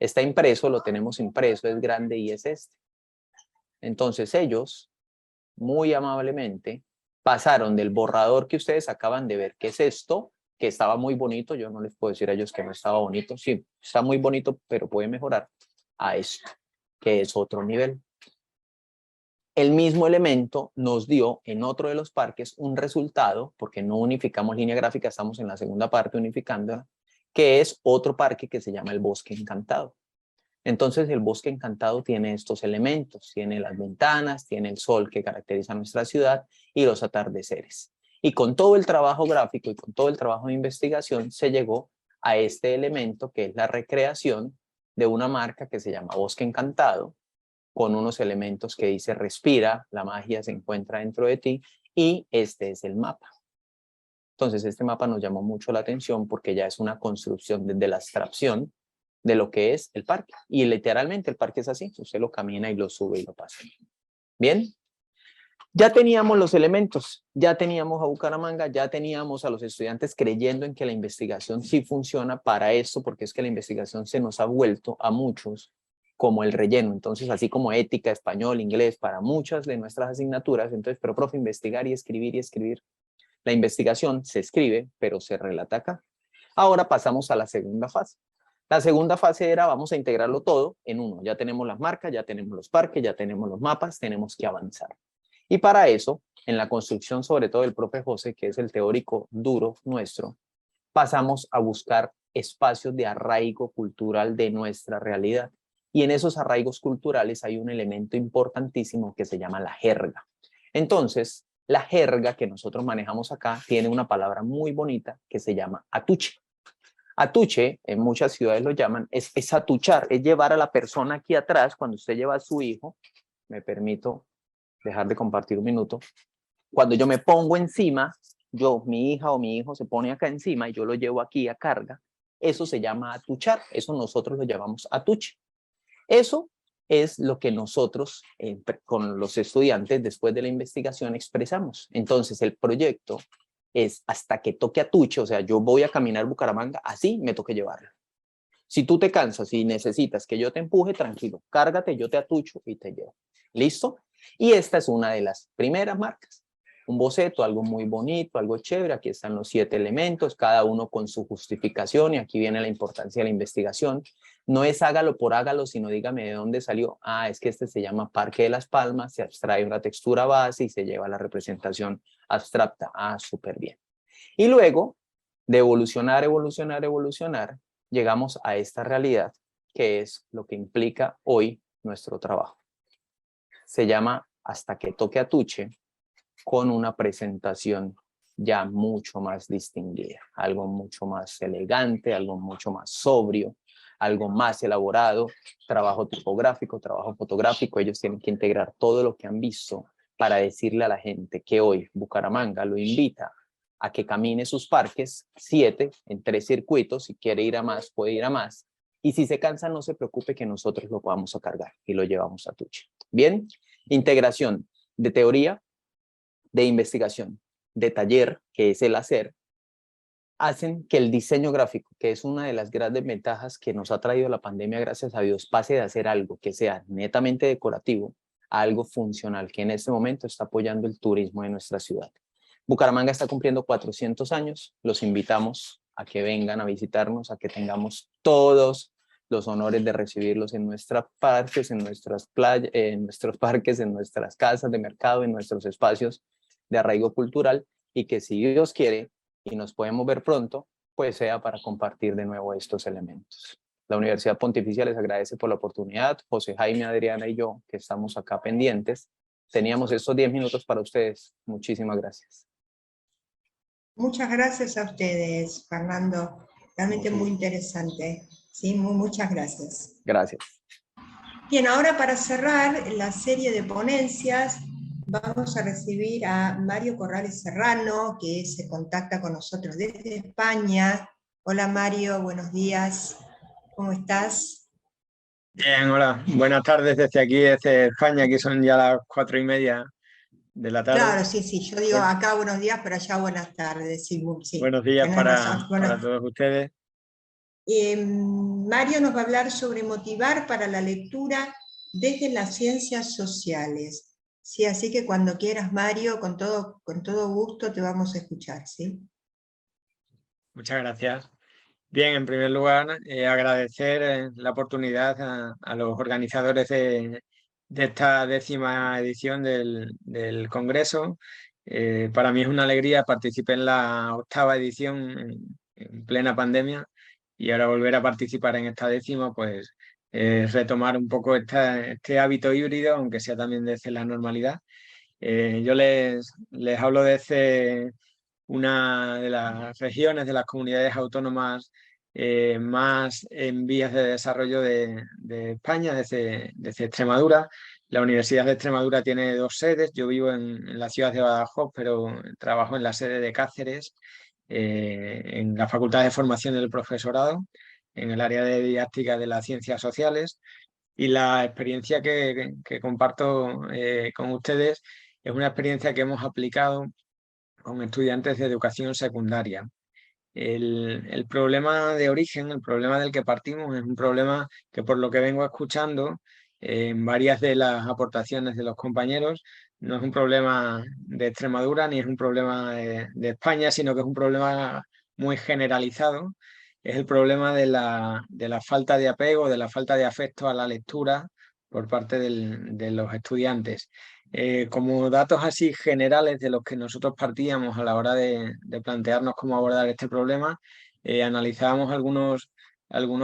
Está impreso, lo tenemos impreso, es grande y es este. Entonces ellos, muy amablemente, pasaron del borrador que ustedes acaban de ver, que es esto, que estaba muy bonito, yo no les puedo decir a ellos que no estaba bonito, sí, está muy bonito, pero puede mejorar, a esto, que es otro nivel. el mismo elemento nos dio en otro de los parques un resultado, porque no unificamos línea gráfica, estamos en la segunda parte unificándola, que es otro parque que se llama el Bosque Encantado. Entonces el Bosque Encantado tiene estos elementos, tiene las ventanas, tiene el sol que caracteriza nuestra ciudad y los atardeceres. Y con todo el trabajo gráfico y con todo el trabajo de investigación se llegó a este elemento que es la recreación de una marca que se llama Bosque Encantado, con unos elementos que dice respira, la magia se encuentra dentro de ti, y este es el mapa. Entonces este mapa nos llamó mucho la atención porque ya es una construcción desde la abstracción de lo que es el parque. Y literalmente el parque es así, usted lo camina y lo sube y lo pasa. Bien, ya teníamos los elementos, ya teníamos a Bucaramanga, ya teníamos a los estudiantes creyendo en que la investigación sí funciona para esto, porque es que la investigación se nos ha vuelto a muchos como el relleno. Entonces, así como ética, español, inglés, para muchas de nuestras asignaturas, entonces, pero profe, investigar y escribir y escribir. La investigación se escribe, pero se relata acá. Ahora pasamos a la segunda fase. La segunda fase era, vamos a integrarlo todo en uno. Ya tenemos las marcas, ya tenemos los parques, ya tenemos los mapas, tenemos que avanzar. Y para eso, en la construcción sobre todo del profe José, que es el teórico duro nuestro, pasamos a buscar espacios de arraigo cultural de nuestra realidad. Y en esos arraigos culturales hay un elemento importantísimo que se llama la jerga. Entonces, la jerga que nosotros manejamos acá tiene una palabra muy bonita que se llama atuche. Atuche, en muchas ciudades lo llaman, es atuchar, es llevar a la persona aquí atrás, cuando usted lleva a su hijo, me permito dejar de compartir un minuto, cuando yo me pongo encima, mi hija o mi hijo se pone acá encima y yo lo llevo aquí a carga, eso se llama atuchar, eso nosotros lo llamamos atuche. Eso es lo que nosotros con los estudiantes después de la investigación expresamos. Entonces el proyecto es hasta que toque atuche, o sea, yo voy a caminar Bucaramanga, así me toque llevarlo. Si tú te cansas y necesitas que yo te empuje, tranquilo, cárgate, yo te atucho y te llevo. ¿Listo? Y esta es una de las primeras marcas. Un boceto, algo muy bonito, algo chévere. Aquí están los 7 elementos, cada uno con su justificación, y aquí viene la importancia de la investigación. No es hágalo por hágalo, sino dígame de dónde salió. Ah, es que este se llama Parque de las Palmas, se abstrae una textura base y se lleva a la representación abstracta. Ah, súper bien. Y luego, de evolucionar, llegamos a esta realidad, que es lo que implica hoy nuestro trabajo. Se llama Hasta que toque atuche, con una presentación ya mucho más distinguida, algo mucho más elegante, algo mucho más sobrio, algo más elaborado, trabajo tipográfico, trabajo fotográfico. Ellos tienen que integrar todo lo que han visto para decirle a la gente que hoy Bucaramanga lo invita a que camine sus parques, 7 en 3 circuitos. Si quiere ir a más, puede ir a más. Y si se cansa, no se preocupe, que nosotros lo vamos a cargar y lo llevamos a Atuche. Bien, integración de teoría, de investigación, de taller, que es el hacer, hacen que el diseño gráfico, que es una de las grandes ventajas que nos ha traído la pandemia, gracias a Dios, pase de hacer algo que sea netamente decorativo a algo funcional, que en este momento está apoyando el turismo de nuestra ciudad. Bucaramanga está cumpliendo 400 años, los invitamos a que vengan a visitarnos, a que tengamos todos los honores de recibirlos en nuestros parques, en nuestras playas, en nuestros parques, en nuestras casas de mercado, en nuestros espacios de arraigo cultural, y que si Dios quiere y nos podemos ver pronto, pues sea para compartir de nuevo estos elementos. La Universidad Pontificia les agradece por la oportunidad. José Jaime, Adriana y yo, que estamos acá pendientes, teníamos estos 10 minutos para ustedes. Muchísimas gracias. Muchas gracias a ustedes, Fernando. Realmente muy interesante. Sí, muchas gracias. Gracias. Bien, ahora para cerrar la serie de ponencias, vamos a recibir a Mario Corrales Serrano, que se contacta con nosotros desde España. Hola Mario, buenos días. ¿Cómo estás? Bien, hola. Buenas tardes desde aquí, desde España, que son ya las 4:30 de la tarde. Claro, sí, sí. Yo digo acá buenos días, pero allá buenas tardes. Sí, sí. Buenos días para todos ustedes. Mario nos va a hablar sobre motivar para la lectura desde las ciencias sociales. Sí, así que cuando quieras, Mario, con todo gusto te vamos a escuchar, ¿sí? Muchas gracias. Bien, en primer lugar, agradecer la oportunidad a los organizadores de esta 10ª edición del Congreso. Para mí es una alegría, participé en la 8ª edición en plena pandemia y ahora volver a participar en esta 10ª, pues retomar un poco este hábito híbrido, aunque sea también desde la normalidad. Yo les hablo desde una de las regiones, de las comunidades autónomas más en vías de desarrollo de España, desde Extremadura. La Universidad de Extremadura tiene 2 sedes. Yo vivo en la ciudad de Badajoz, pero trabajo en la sede de Cáceres, en la Facultad de Formación del Profesorado, en el área de didáctica de las ciencias sociales. Y la experiencia que comparto con ustedes es una experiencia que hemos aplicado con estudiantes de educación secundaria. El problema de origen, el problema del que partimos, es un problema que, por lo que vengo escuchando en varias de las aportaciones de los compañeros, no es un problema de Extremadura ni es un problema de España, sino que es un problema muy generalizado. Es el problema de la falta de apego, de la falta de afecto a la lectura por parte de los estudiantes. Como datos así generales de los que nosotros partíamos a la hora de plantearnos cómo abordar este problema, analizábamos algunos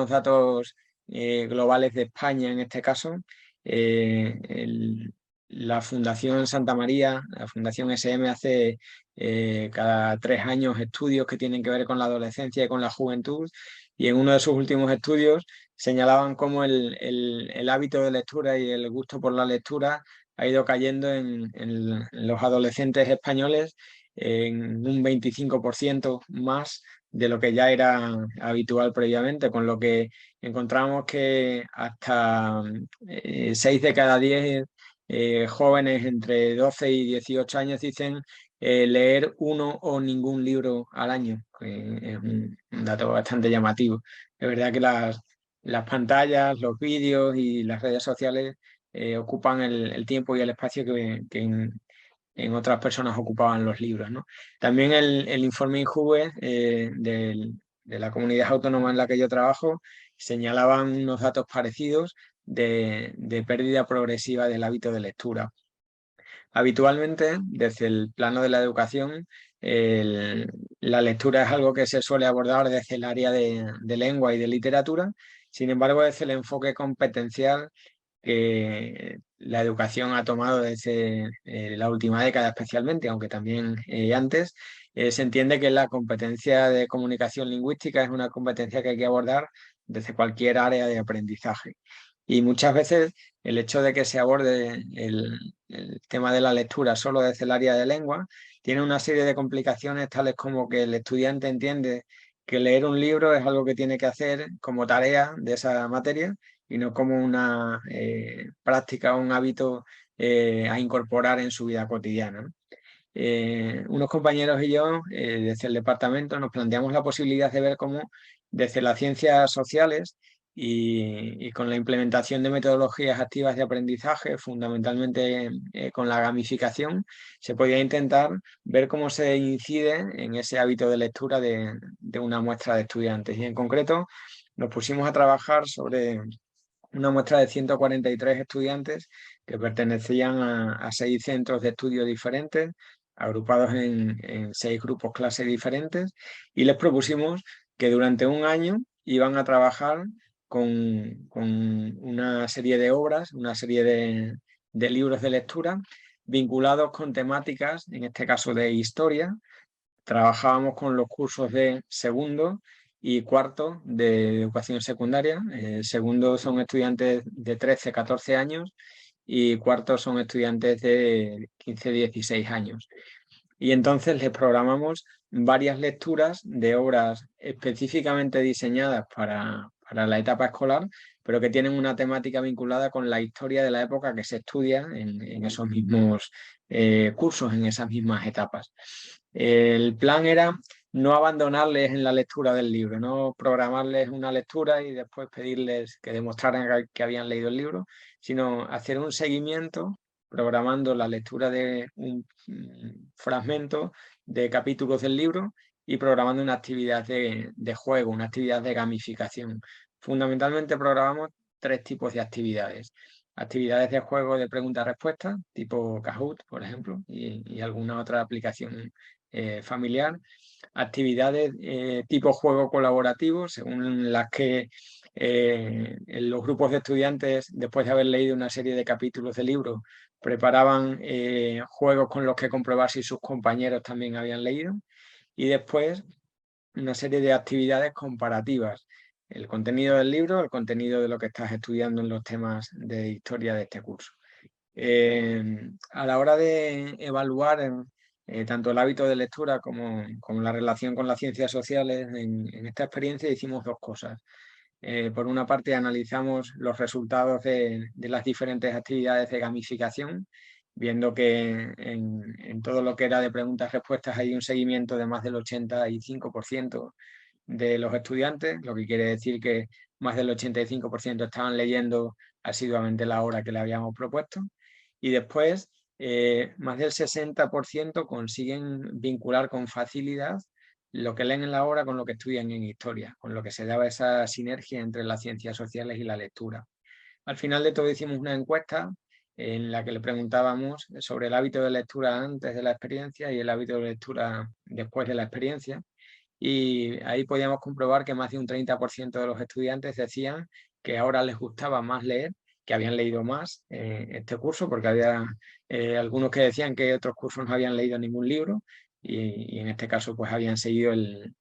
datos globales de España en este caso. La Fundación Santa María, la Fundación SM, hace cada 3 años estudios que tienen que ver con la adolescencia y con la juventud, y en uno de sus últimos estudios señalaban cómo el hábito de lectura y el gusto por la lectura ha ido cayendo en los adolescentes españoles en un 25% más de lo que ya era habitual previamente, con lo que encontramos que hasta 6 de cada 10 jóvenes entre 12 y 18 años dicen leer 1 o ningún libro al año. Es un dato bastante llamativo. Es verdad que las pantallas, los vídeos y las redes sociales ocupan el tiempo y el espacio que en otras personas ocupaban los libros, ¿no? También el informe INJUVE de la comunidad autónoma en la que yo trabajo señalaban unos datos parecidos de pérdida progresiva del hábito de lectura. Habitualmente, desde el plano de la educación, la lectura es algo que se suele abordar desde el área de lengua y de literatura. Sin embargo, desde el enfoque competencial que la educación ha tomado desde la última década especialmente, aunque también antes, se entiende que la competencia de comunicación lingüística es una competencia que hay que abordar desde cualquier área de aprendizaje. Y muchas veces el hecho de que se aborde el tema de la lectura solo desde el área de lengua tiene una serie de complicaciones, tales como que el estudiante entiende que leer un libro es algo que tiene que hacer como tarea de esa materia y no como una práctica o un hábito a incorporar en su vida cotidiana, ¿no? Unos compañeros y yo, desde el departamento, nos planteamos la posibilidad de ver cómo desde las ciencias sociales y con la implementación de metodologías activas de aprendizaje, fundamentalmente con la gamificación, se podía intentar ver cómo se incide en ese hábito de lectura de una muestra de estudiantes. Y en concreto nos pusimos a trabajar sobre una muestra de 143 estudiantes que pertenecían a 6 centros de estudio diferentes, agrupados en 6 grupos clase diferentes, y les propusimos que durante un año iban a trabajar con una serie de obras, una serie de libros de lectura vinculados con temáticas, en este caso de historia. Trabajábamos con los cursos de segundo y cuarto de educación secundaria. Segundo son estudiantes de 13, 14 años y cuarto son estudiantes de 15, 16 años. Y entonces les programamos varias lecturas de obras específicamente diseñadas para la etapa escolar, pero que tienen una temática vinculada con la historia de la época que se estudia en esos mismos cursos, en esas mismas etapas. El plan era no abandonarles en la lectura del libro, no programarles una lectura y después pedirles que demostraran que habían leído el libro, sino hacer un seguimiento programando la lectura de un fragmento de capítulos del libro y programando una actividad de juego, una actividad de gamificación. Fundamentalmente programamos 3 tipos de actividades. actividades de juego de preguntas-respuestas, tipo Kahoot, por ejemplo, y alguna otra aplicación familiar. Actividades tipo juego colaborativo, según las que los grupos de estudiantes, después de haber leído una serie de capítulos de libros, preparaban juegos con los que comprobar si sus compañeros también habían leído. Y después una serie de actividades comparativas, el contenido del libro, el contenido de lo que estás estudiando en los temas de historia de este curso. A la hora de evaluar tanto el hábito de lectura como la relación con las ciencias sociales, en esta experiencia hicimos dos cosas. Por una parte, analizamos los resultados de las diferentes actividades de gamificación, viendo que en todo lo que era de preguntas-respuestas hay un seguimiento de más del 85% de los estudiantes, lo que quiere decir que más del 85% estaban leyendo asiduamente la hora que le habíamos propuesto. Y después, más del 60% consiguen vincular con facilidad lo que leen en la hora con lo que estudian en historia, con lo que se daba esa sinergia entre las ciencias sociales y la lectura. Al final de todo hicimos una encuesta en la que le preguntábamos sobre el hábito de lectura antes de la experiencia y el hábito de lectura después de la experiencia. Y ahí podíamos comprobar que más de un 30% de los estudiantes decían que ahora les gustaba más leer, que habían leído más este curso, porque había algunos que decían que otros cursos no habían leído ningún libro y en este caso pues habían seguido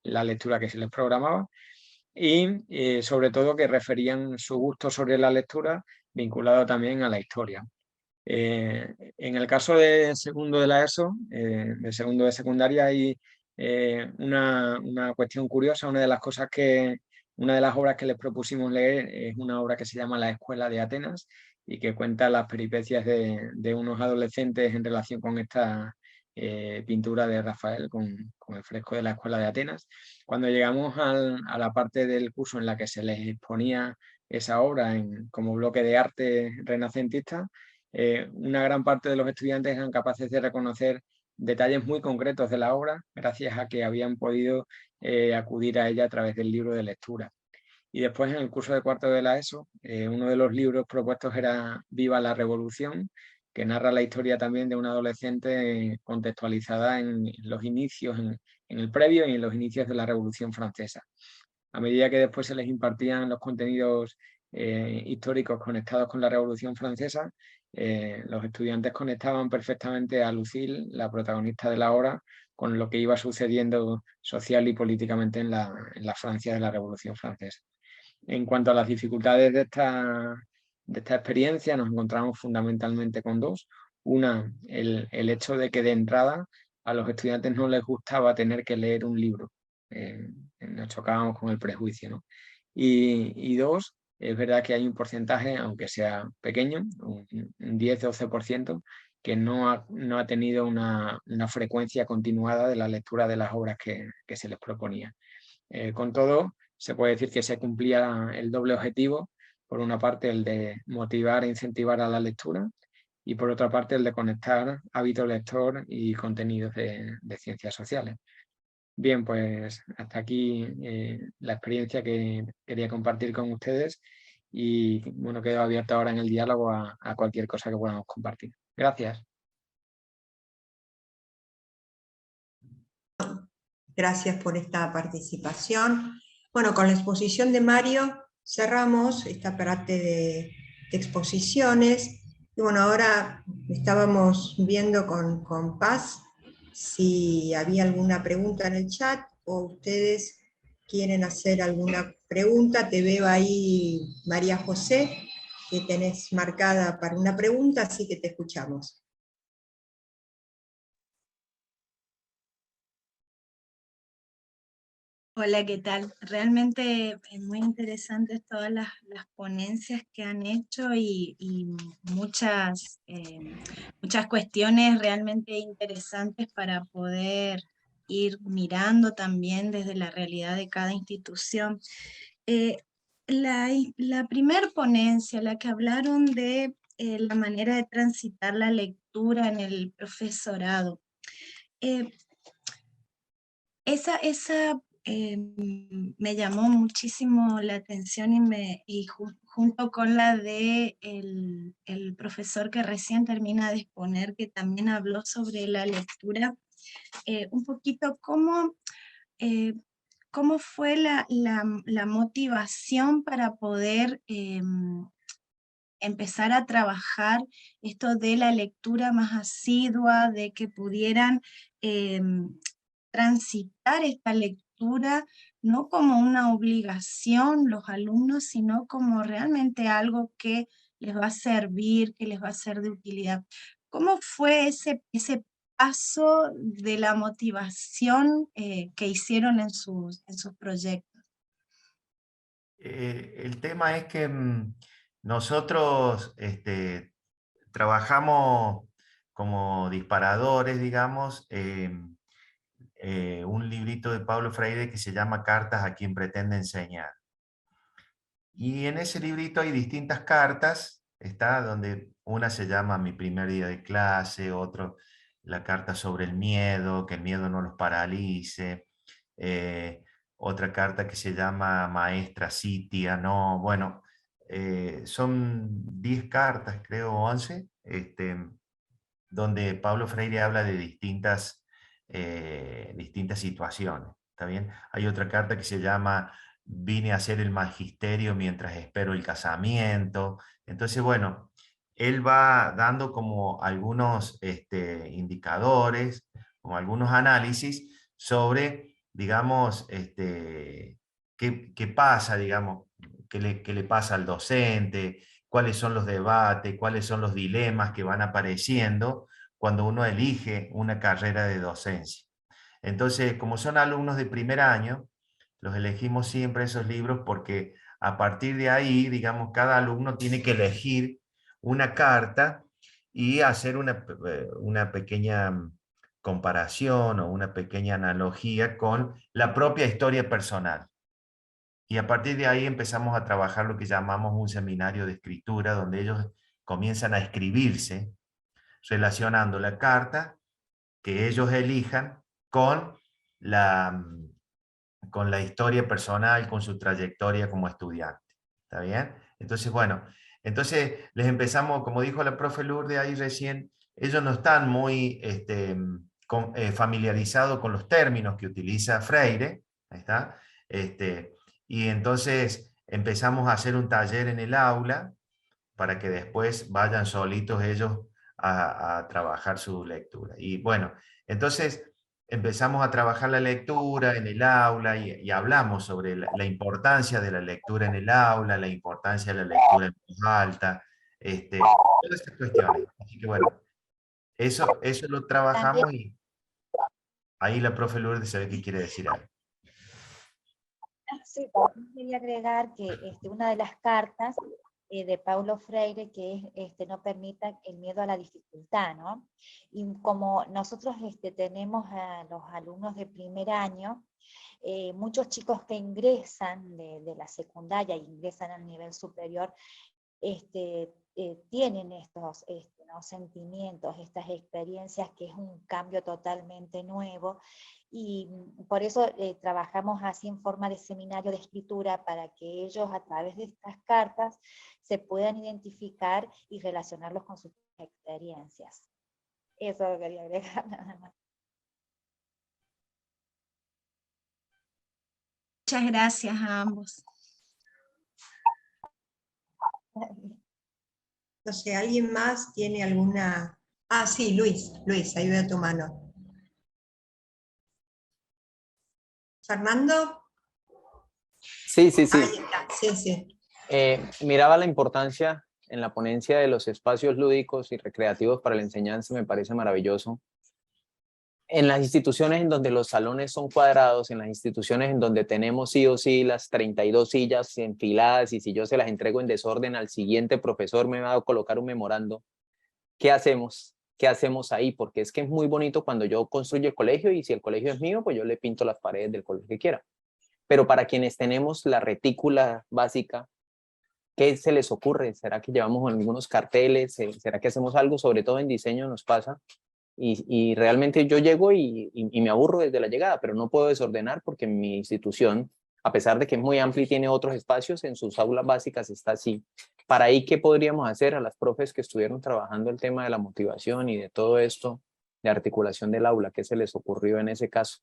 la lectura que se les programaba. Y sobre todo que referían su gusto sobre la lectura vinculado también a la historia. En el caso de segundo de la ESO, de segundo de secundaria, hay una cuestión curiosa. Una de las obras que les propusimos leer es una obra que se llama La Escuela de Atenas y que cuenta las peripecias de unos adolescentes en relación con esta pintura de Rafael, con el fresco de la Escuela de Atenas. Cuando llegamos a la parte del curso en la que se les exponía esa obra como bloque de arte renacentista, una gran parte de los estudiantes eran capaces de reconocer detalles muy concretos de la obra gracias a que habían podido acudir a ella a través del libro de lectura. Y después, en el curso de cuarto de la ESO, uno de los libros propuestos era Viva la Revolución, que narra la historia también de una adolescente contextualizada en los inicios, en el previo y en los inicios de la Revolución Francesa. A medida que después se les impartían los contenidos históricos conectados con la Revolución Francesa, los estudiantes conectaban perfectamente a Lucille, la protagonista de la obra, con lo que iba sucediendo social y políticamente en la Francia de la Revolución Francesa. En cuanto a las dificultades de esta experiencia, nos encontramos fundamentalmente con dos. Una, el hecho de que de entrada a los estudiantes no les gustaba tener que leer un libro. Nos chocábamos con el prejuicio, ¿no? Y dos, es verdad que hay un porcentaje, aunque sea pequeño, un 10-12%, que no ha tenido una frecuencia continuada de la lectura de las obras que se les proponía. Con todo, se puede decir que se cumplía el doble objetivo: por una parte el de motivar e incentivar a la lectura y por otra parte el de conectar hábito lector y contenidos de ciencias sociales. Bien, pues hasta aquí la experiencia que quería compartir con ustedes y bueno, quedo abierto ahora en el diálogo a cualquier cosa que podamos compartir. Gracias. Gracias por esta participación. Bueno, con la exposición de Mario cerramos esta parte de exposiciones. Y bueno, ahora estábamos viendo con Paz si había alguna pregunta en el chat o ustedes quieren hacer alguna pregunta. Te veo ahí, María José, que tenés marcada para una pregunta, así que te escuchamos. Hola, ¿qué tal? Realmente es muy interesantes todas las ponencias que han hecho y muchas cuestiones realmente interesantes para poder ir mirando también desde la realidad de cada institución. La primer ponencia, la que hablaron de la manera de transitar la lectura en el profesorado, esa me llamó muchísimo la atención y junto con la de el profesor que recién termina de exponer, que también habló sobre la lectura, un poquito cómo fue la motivación para poder empezar a trabajar esto de la lectura más asidua, de que pudieran transitar esta lectura no como una obligación los alumnos, sino como realmente algo que les va a servir, que les va a ser de utilidad. ¿Cómo fue ese paso de la motivación que hicieron en sus proyectos? El tema es que nosotros trabajamos como disparadores, digamos, un librito de Paulo Freire que se llama Cartas a quien pretende enseñar. Y en ese librito hay distintas cartas, está donde una se llama Mi primer día de clase, otro la carta sobre el miedo, que el miedo no los paralice, otra carta que se llama Maestra Sitia, no, bueno, son 10 cartas, creo, 11, donde Paulo Freire habla de distintas situaciones, ¿está bien? Hay otra carta que se llama Vine a hacer el magisterio mientras espero el casamiento. Entonces, bueno, él va dando como algunos indicadores, como algunos análisis sobre, digamos, qué pasa, digamos, qué le pasa al docente, cuáles son los debates, cuáles son los dilemas que van apareciendo cuando uno elige una carrera de docencia. Entonces, como son alumnos de primer año, los elegimos siempre esos libros porque a partir de ahí, digamos, cada alumno tiene que elegir una carta y hacer una pequeña comparación o una pequeña analogía con la propia historia personal. Y a partir de ahí empezamos a trabajar lo que llamamos un seminario de escritura, donde ellos comienzan a escribirse, relacionando la carta que ellos elijan con la historia personal, con su trayectoria como estudiante. ¿Está bien? Entonces, bueno, les empezamos, como dijo la profe Lourdes ahí recién, ellos no están muy familiarizados con los términos que utiliza Freire, ¿está? Y entonces empezamos a hacer un taller en el aula para que después vayan solitos ellos a trabajar su lectura. Y bueno, entonces empezamos a trabajar la lectura en el aula y hablamos sobre la importancia de la lectura en el aula, la importancia de la lectura en voz alta, todas estas cuestiones. Así que bueno, eso lo trabajamos y ahí la profe Lourdes sabe qué quiere decir algo. Sí, también quería agregar que una de las cartas de Paulo Freire, que es no permita el miedo a la dificultad, ¿no? Y como nosotros tenemos a los alumnos de primer año, muchos chicos que ingresan de la secundaria e ingresan al nivel superior, tienen estos ¿no? sentimientos, estas experiencias, que es un cambio totalmente nuevo, y por eso trabajamos así en forma de seminario de escritura, para que ellos a través de estas cartas se puedan identificar y relacionarlos con sus experiencias. Eso lo quería agregar nada más. Muchas gracias a ambos. No sé, ¿alguien más tiene alguna? Ah, sí, Luis, ahí veo tu mano. ¿Fernando? Sí. Ahí está, sí. Miraba la importancia en la ponencia de los espacios lúdicos y recreativos para la enseñanza, me parece maravilloso. En las instituciones en donde los salones son cuadrados, en las instituciones en donde tenemos sí o sí las 32 sillas enfiladas, y si yo se las entrego en desorden al siguiente profesor me va a colocar un memorando, ¿qué hacemos? ¿Qué hacemos ahí? Porque es que es muy bonito cuando yo construyo el colegio, y si el colegio es mío, pues yo le pinto las paredes del color que quiera. Pero para quienes tenemos la retícula básica, ¿qué se les ocurre? ¿Será que llevamos algunos carteles? ¿Será que hacemos algo? Sobre todo en diseño nos pasa Y realmente yo llego y me aburro desde la llegada, pero no puedo desordenar porque mi institución, a pesar de que es muy amplia y tiene otros espacios, en sus aulas básicas está así. Para ahí, ¿qué podríamos hacer a las profes que estuvieron trabajando el tema de la motivación y de todo esto, de articulación del aula? ¿Qué se les ocurrió en ese caso?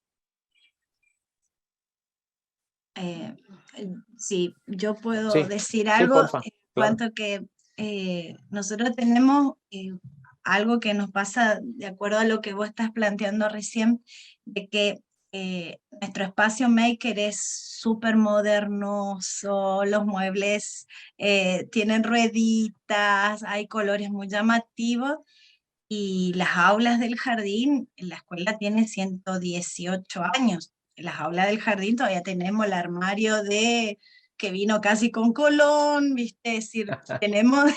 Sí, yo puedo Sí, decir sí, algo porfa, en claro. cuanto que nosotros tenemos algo que nos pasa de acuerdo a lo que vos estás planteando recién, de que nuestro espacio maker es súper modernoso, los muebles tienen rueditas, hay colores muy llamativos, y las aulas del jardín, la escuela tiene 118 años. En las aulas del jardín todavía tenemos el armario que vino casi con Colón, ¿viste? Es decir, tenemos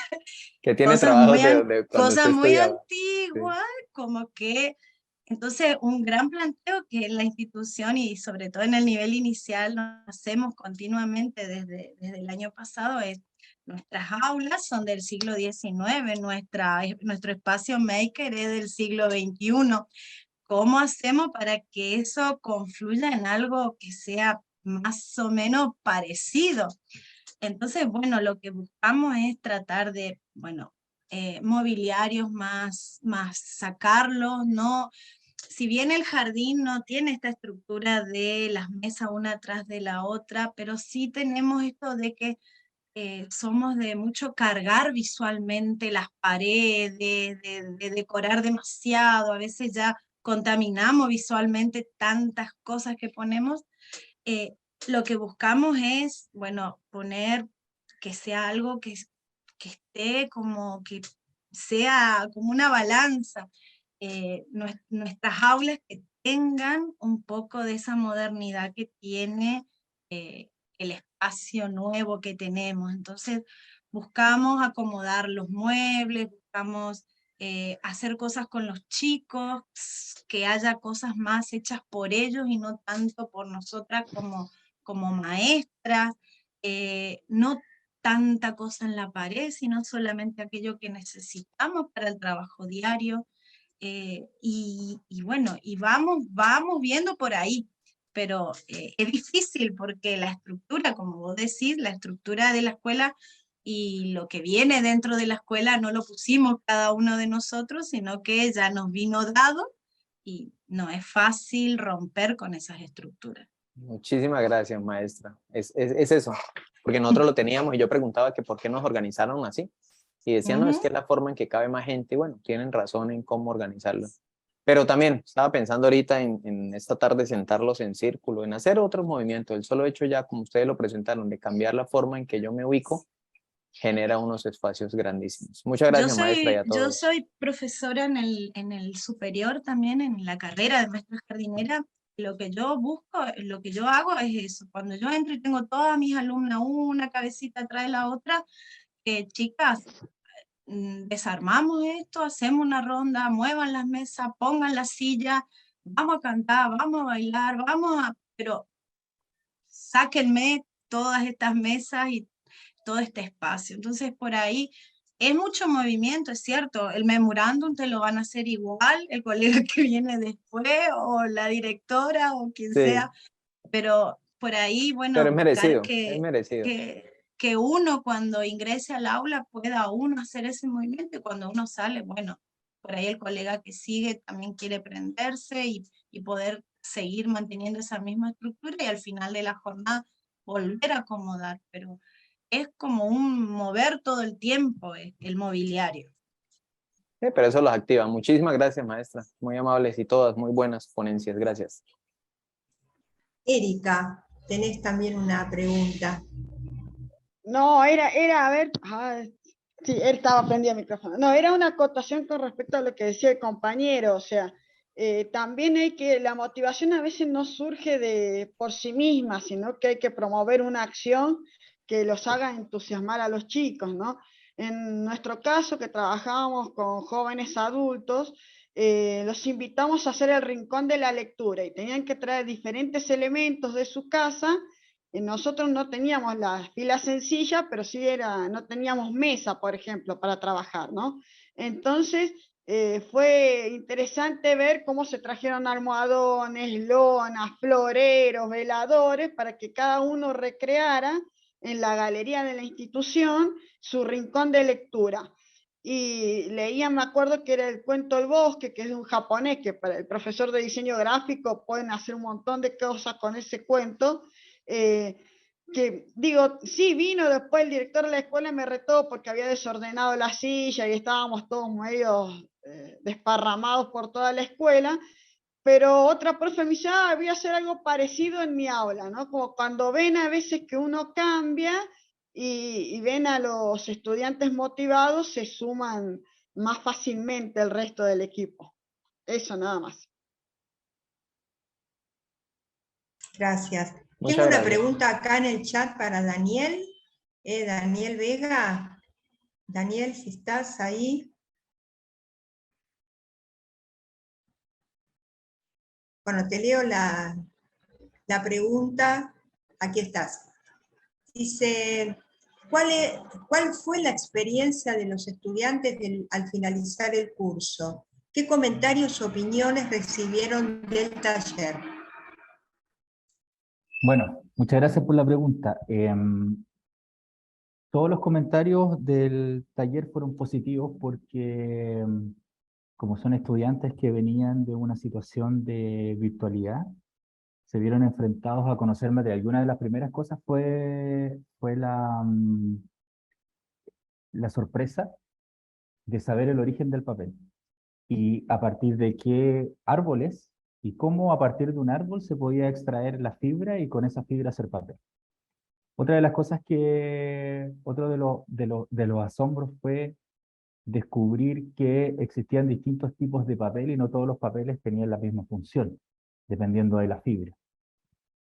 Que tiene trabajos de cuando cosas usted muy estudiaba. antiguas, como que, entonces un gran planteo que en la institución y sobre todo en el nivel inicial nos hacemos continuamente desde el año pasado es, nuestras aulas son del siglo XIX, nuestro espacio maker es del siglo XXI. ¿Cómo hacemos para que eso confluya en algo que sea más o menos parecido? Entonces, bueno, lo que buscamos es tratar de, bueno, mobiliarios más sacarlos, no, si bien el jardín no tiene esta estructura de las mesas una atrás de la otra, pero sí tenemos esto de que somos de mucho cargar visualmente las paredes, de decorar demasiado, a veces ya contaminamos visualmente tantas cosas que ponemos. Lo que buscamos es, bueno, poner que sea algo que esté como, que sea como una balanza. Nuestras aulas que tengan un poco de esa modernidad que tiene el espacio nuevo que tenemos. Entonces buscamos acomodar los muebles, buscamos hacer cosas con los chicos, que haya cosas más hechas por ellos y no tanto por nosotras como maestras, no tanta cosa en la pared, sino solamente aquello que necesitamos para el trabajo diario. Y bueno, y vamos viendo por ahí, pero es difícil porque la estructura, como vos decís, la estructura de la escuela y lo que viene dentro de la escuela no lo pusimos cada uno de nosotros, sino que ya nos vino dado y no es fácil romper con esas estructuras. Muchísimas gracias, maestra. Es eso, porque nosotros lo teníamos y yo preguntaba que por qué nos organizaron así. Y decían, no, es que es la forma en que cabe más gente. Y bueno, tienen razón en cómo organizarlo. Pero también estaba pensando ahorita en esta tarde sentarlos en círculo, en hacer otros movimientos. El solo hecho ya, como ustedes lo presentaron, de cambiar la forma en que yo me ubico, genera unos espacios grandísimos. Muchas gracias, maestra, y a Yo todos. soy profesora en el superior también, en la carrera de maestra jardinera. Lo que yo busco, lo que yo hago es eso. Cuando yo entro y tengo todas mis alumnas, una cabecita atrás de la otra, chicas, desarmamos esto, hacemos una ronda, muevan las mesas, pongan las sillas, vamos a cantar, vamos a bailar, pero sáquenme todas estas mesas y todo este espacio. Entonces por ahí es mucho movimiento, es cierto, el memorándum te lo van a hacer igual, el colega que viene después, o la directora, o quien Sí, sea, pero por ahí, bueno, pero es buscar merecido, es merecido. que uno cuando ingrese al aula pueda uno hacer ese movimiento, y cuando uno sale, bueno, por ahí el colega que sigue también quiere prenderse y poder seguir manteniendo esa misma estructura y al final de la jornada volver a acomodar, pero es como un mover todo el tiempo el mobiliario. Sí, pero eso los activa. Muchísimas gracias, maestra. Muy amables y todas muy buenas ponencias. Gracias. Erika, tenés también una pregunta. No, era, a ver, sí, él estaba prendido el micrófono. No, era una acotación con respecto a lo que decía el compañero, o sea, también hay que, la motivación a veces no surge por sí misma, sino que hay que promover una acción que los haga entusiasmar a los chicos, ¿no? En nuestro caso, que trabajábamos con jóvenes adultos, los invitamos a hacer el rincón de la lectura y tenían que traer diferentes elementos de su casa. Nosotros no teníamos las filas sencillas, pero sí no teníamos mesa, por ejemplo, para trabajar, ¿no? Entonces, Fue interesante ver cómo se trajeron almohadones, lonas, floreros, veladores, para que cada uno recreara en la galería de la institución su rincón de lectura. Y leía, me acuerdo que era el cuento El Bosque, que es de un japonés, que para el profesor de diseño gráfico pueden hacer un montón de cosas con ese cuento. Que digo, sí, vino después el director de la escuela y me retó porque había desordenado la silla y estábamos todos medio desparramados por toda la escuela, pero otra profe me dice, voy a hacer algo parecido en mi aula, ¿no? Como cuando ven a veces que uno cambia y ven a los estudiantes motivados, se suman más fácilmente el resto del equipo. Eso nada más. Gracias. Muchas Tengo una gracias. pregunta acá en el chat para Daniel. Daniel Vega. Daniel, si estás ahí. Bueno, te leo la pregunta. Aquí estás. Dice, ¿cuál fue la experiencia de los estudiantes al finalizar el curso? ¿Qué comentarios o opiniones recibieron del taller? Bueno, muchas gracias por la pregunta. Todos los comentarios del taller fueron positivos porque como son estudiantes que venían de una situación de virtualidad, se vieron enfrentados a conocer material. Y una de las primeras cosas fue la sorpresa de saber el origen del papel y a partir de qué árboles y cómo a partir de un árbol se podía extraer la fibra y con esa fibra hacer papel. Otra de las cosas otro de los asombros fue descubrir que existían distintos tipos de papel y no todos los papeles tenían la misma función, dependiendo de la fibra.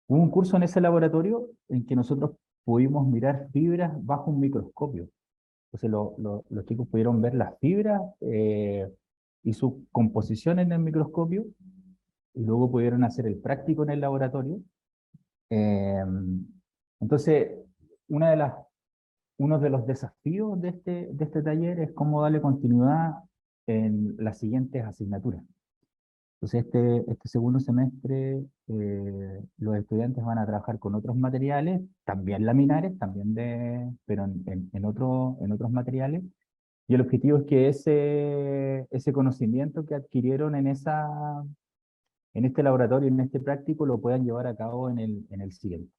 Hubo un curso en ese laboratorio en que nosotros pudimos mirar fibras bajo un microscopio. Entonces los chicos pudieron ver las fibras y su composición en el microscopio, y luego pudieron hacer el práctico en el laboratorio. Entonces, uno de los desafíos de este taller es cómo darle continuidad en las siguientes asignaturas. Entonces, este segundo semestre los estudiantes van a trabajar con otros materiales, también laminares, pero en otros materiales. Y el objetivo es que ese conocimiento que adquirieron en este laboratorio, en este práctico, lo puedan llevar a cabo en el siguiente.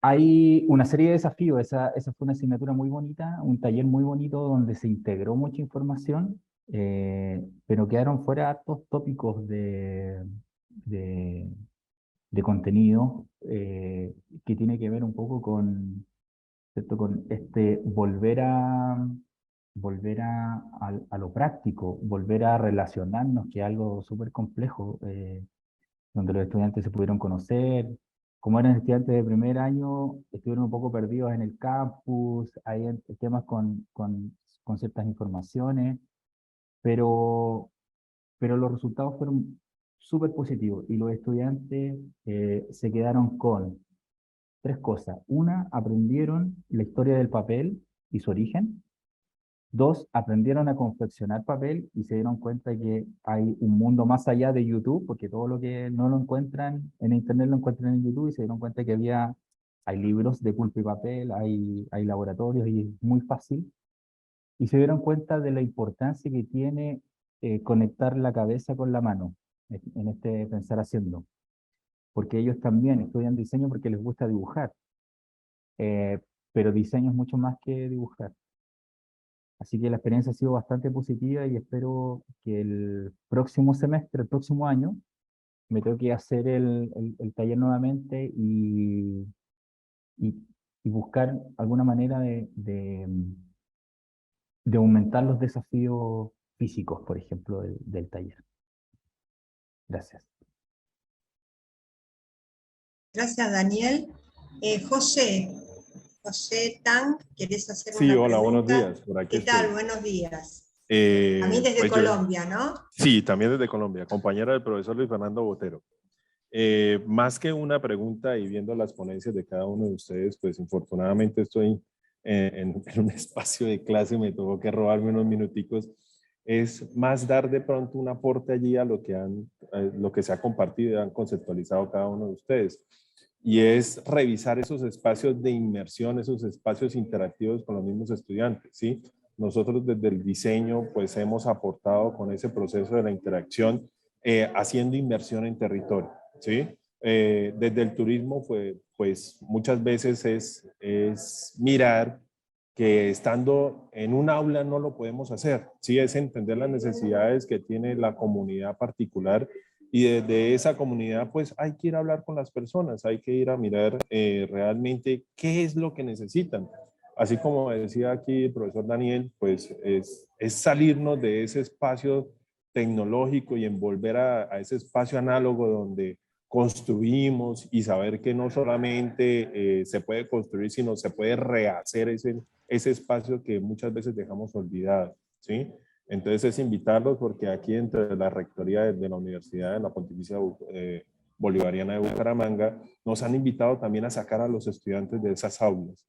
Hay una serie de desafíos, esa fue una asignatura muy bonita, un taller muy bonito donde se integró mucha información, pero quedaron fuera hartos tópicos de contenido que tiene que ver un poco con, ¿cierto? Con volver a lo práctico, volver a relacionarnos, que es algo súper complejo, donde los estudiantes se pudieron conocer. Como eran estudiantes de primer año, estuvieron un poco perdidos en el campus, hay temas con ciertas informaciones, pero los resultados fueron súper positivos y los estudiantes se quedaron con 3 cosas. Una, aprendieron la historia del papel y su origen. 2, aprendieron a confeccionar papel y se dieron cuenta que hay un mundo más allá de YouTube, porque todo lo que no lo encuentran en Internet lo encuentran en YouTube, y se dieron cuenta que hay libros de pulpa y papel, hay laboratorios y es muy fácil. Y se dieron cuenta de la importancia que tiene conectar la cabeza con la mano en este pensar haciendo. Porque ellos también estudian diseño porque les gusta dibujar, pero diseño es mucho más que dibujar. Así que la experiencia ha sido bastante positiva y espero que el próximo semestre, el próximo año, me toque hacer el taller nuevamente y buscar alguna manera de aumentar los desafíos físicos, por ejemplo, del taller. Gracias. Gracias, Daniel. José Tang, ¿querés hacer una pregunta? Sí, hola, buenos días. Por aquí ¿Qué tal? estoy. Buenos días. También desde Pues Colombia, ¿no? Sí, también desde Colombia, compañera del profesor Luis Fernando Botero. Más que una pregunta y viendo las ponencias de cada uno de ustedes, pues infortunadamente estoy en un espacio de clase, me tuvo que robarme unos minuticos. es más dar de pronto un aporte allí a lo que se ha compartido y han conceptualizado cada uno de ustedes. Y es revisar esos espacios de inmersión, esos espacios interactivos con los mismos estudiantes, ¿sí? Nosotros desde el diseño pues hemos aportado con ese proceso de la interacción haciendo inmersión en territorio, ¿sí? Desde el turismo pues muchas veces es mirar que estando en un aula no lo podemos hacer, ¿sí? Es entender las necesidades que tiene la comunidad particular y desde esa comunidad pues hay que ir a hablar con las personas, hay que ir a mirar realmente qué es lo que necesitan. Así como decía aquí el profesor Daniel, pues es salirnos de ese espacio tecnológico y envolver a ese espacio análogo donde construimos y saber que no solamente se puede construir, sino se puede rehacer ese espacio que muchas veces dejamos olvidado, ¿sí? Entonces es invitarlos porque aquí entre la rectoría de la Universidad de la Pontificia Bolivariana de Bucaramanga nos han invitado también a sacar a los estudiantes de esas aulas,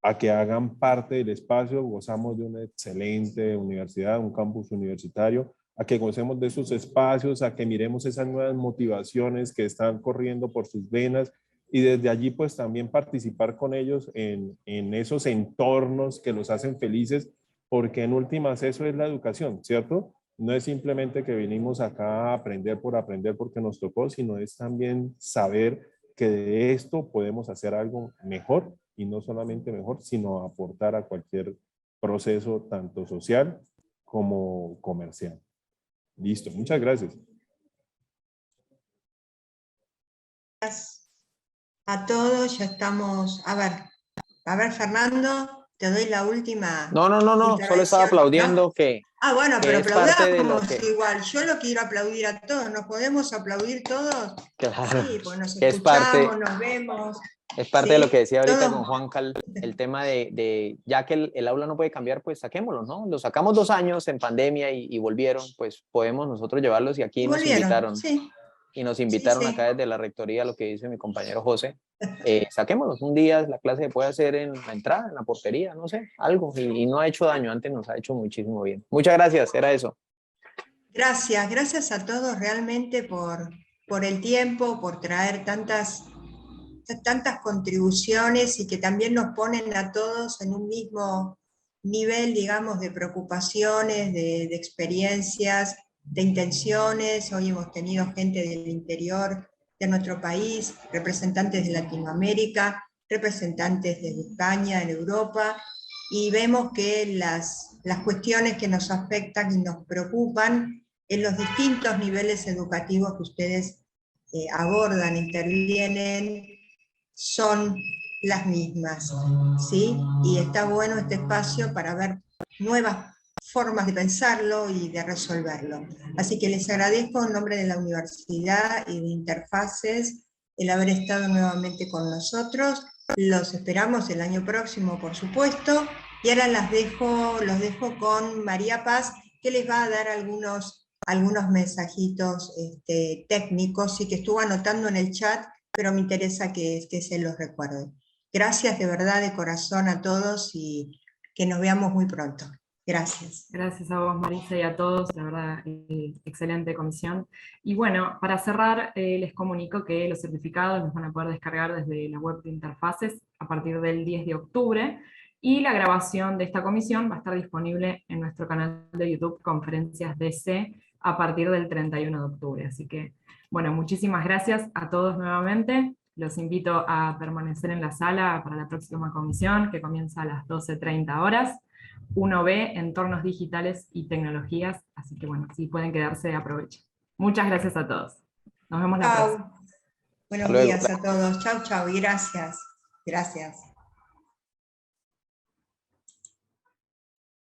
a que hagan parte del espacio. Gozamos de una excelente universidad, un campus universitario, a que gocemos de esos espacios, a que miremos esas nuevas motivaciones que están corriendo por sus venas y desde allí pues también participar con ellos en esos entornos que los hacen felices, porque en últimas eso es la educación, ¿cierto? No es simplemente que vinimos acá a aprender por aprender porque nos tocó, sino es también saber que de esto podemos hacer algo mejor y no solamente mejor, sino aportar a cualquier proceso tanto social como comercial. Listo, muchas gracias. Gracias a todos, ya estamos. A ver, Fernando, te doy la última. No, solo estaba aplaudiendo, ¿no? Que bueno, pero aplaudamos que... igual. Yo lo quiero aplaudir a todos. ¿Nos podemos aplaudir todos? Claro, sí, pues nos que escuchamos, nos vemos. Es parte de lo que decía ahorita con Juanca, el tema de ya que el aula no puede cambiar, pues saquémoslo, ¿no? Lo sacamos 2 años en pandemia y volvieron, pues podemos nosotros llevarlos y aquí nos invitaron. Sí. Y nos invitaron acá desde la rectoría, lo que dice mi compañero José. Saquémoslos un día, la clase se puede hacer en la entrada, en la portería, no sé, algo. Y no ha hecho daño, antes nos ha hecho muchísimo bien. Muchas gracias, era eso. Gracias a todos realmente por el tiempo, por traer tantas contribuciones y que también nos ponen a todos en un mismo nivel, digamos, de preocupaciones, de experiencias, de intenciones. Hoy hemos tenido gente del interior de nuestro país, representantes de Latinoamérica, representantes de España, en Europa, y vemos que las cuestiones que nos afectan y nos preocupan en los distintos niveles educativos que ustedes abordan, intervienen, son las mismas, ¿sí? Y está bueno este espacio para ver nuevas formas de pensarlo y de resolverlo. Así que les agradezco en nombre de la universidad y de Interfaces el haber estado nuevamente con nosotros. Los esperamos el año próximo, por supuesto, y ahora los dejo con María Paz, que les va a dar algunos mensajitos técnicos, sí, que estuvo anotando en el chat, pero me interesa que se los recuerde. Gracias de verdad, de corazón a todos y que nos veamos muy pronto. Gracias. Gracias a vos, Marisa, y a todos, la verdad, excelente comisión. Y bueno, para cerrar, les comunico que los certificados los van a poder descargar desde la web de Interfaces a partir del 10 de octubre, y la grabación de esta comisión va a estar disponible en nuestro canal de YouTube Conferencias DC a partir del 31 de octubre. Así que, bueno, muchísimas gracias a todos nuevamente. Los invito a permanecer en la sala para la próxima comisión, que comienza a las 12:30 horas. 1B, Entornos Digitales y Tecnologías. Así que bueno, si pueden quedarse, aprovechen. Muchas gracias a todos. Nos vemos la próxima. Buenos días a todos. Chau, y gracias. Gracias.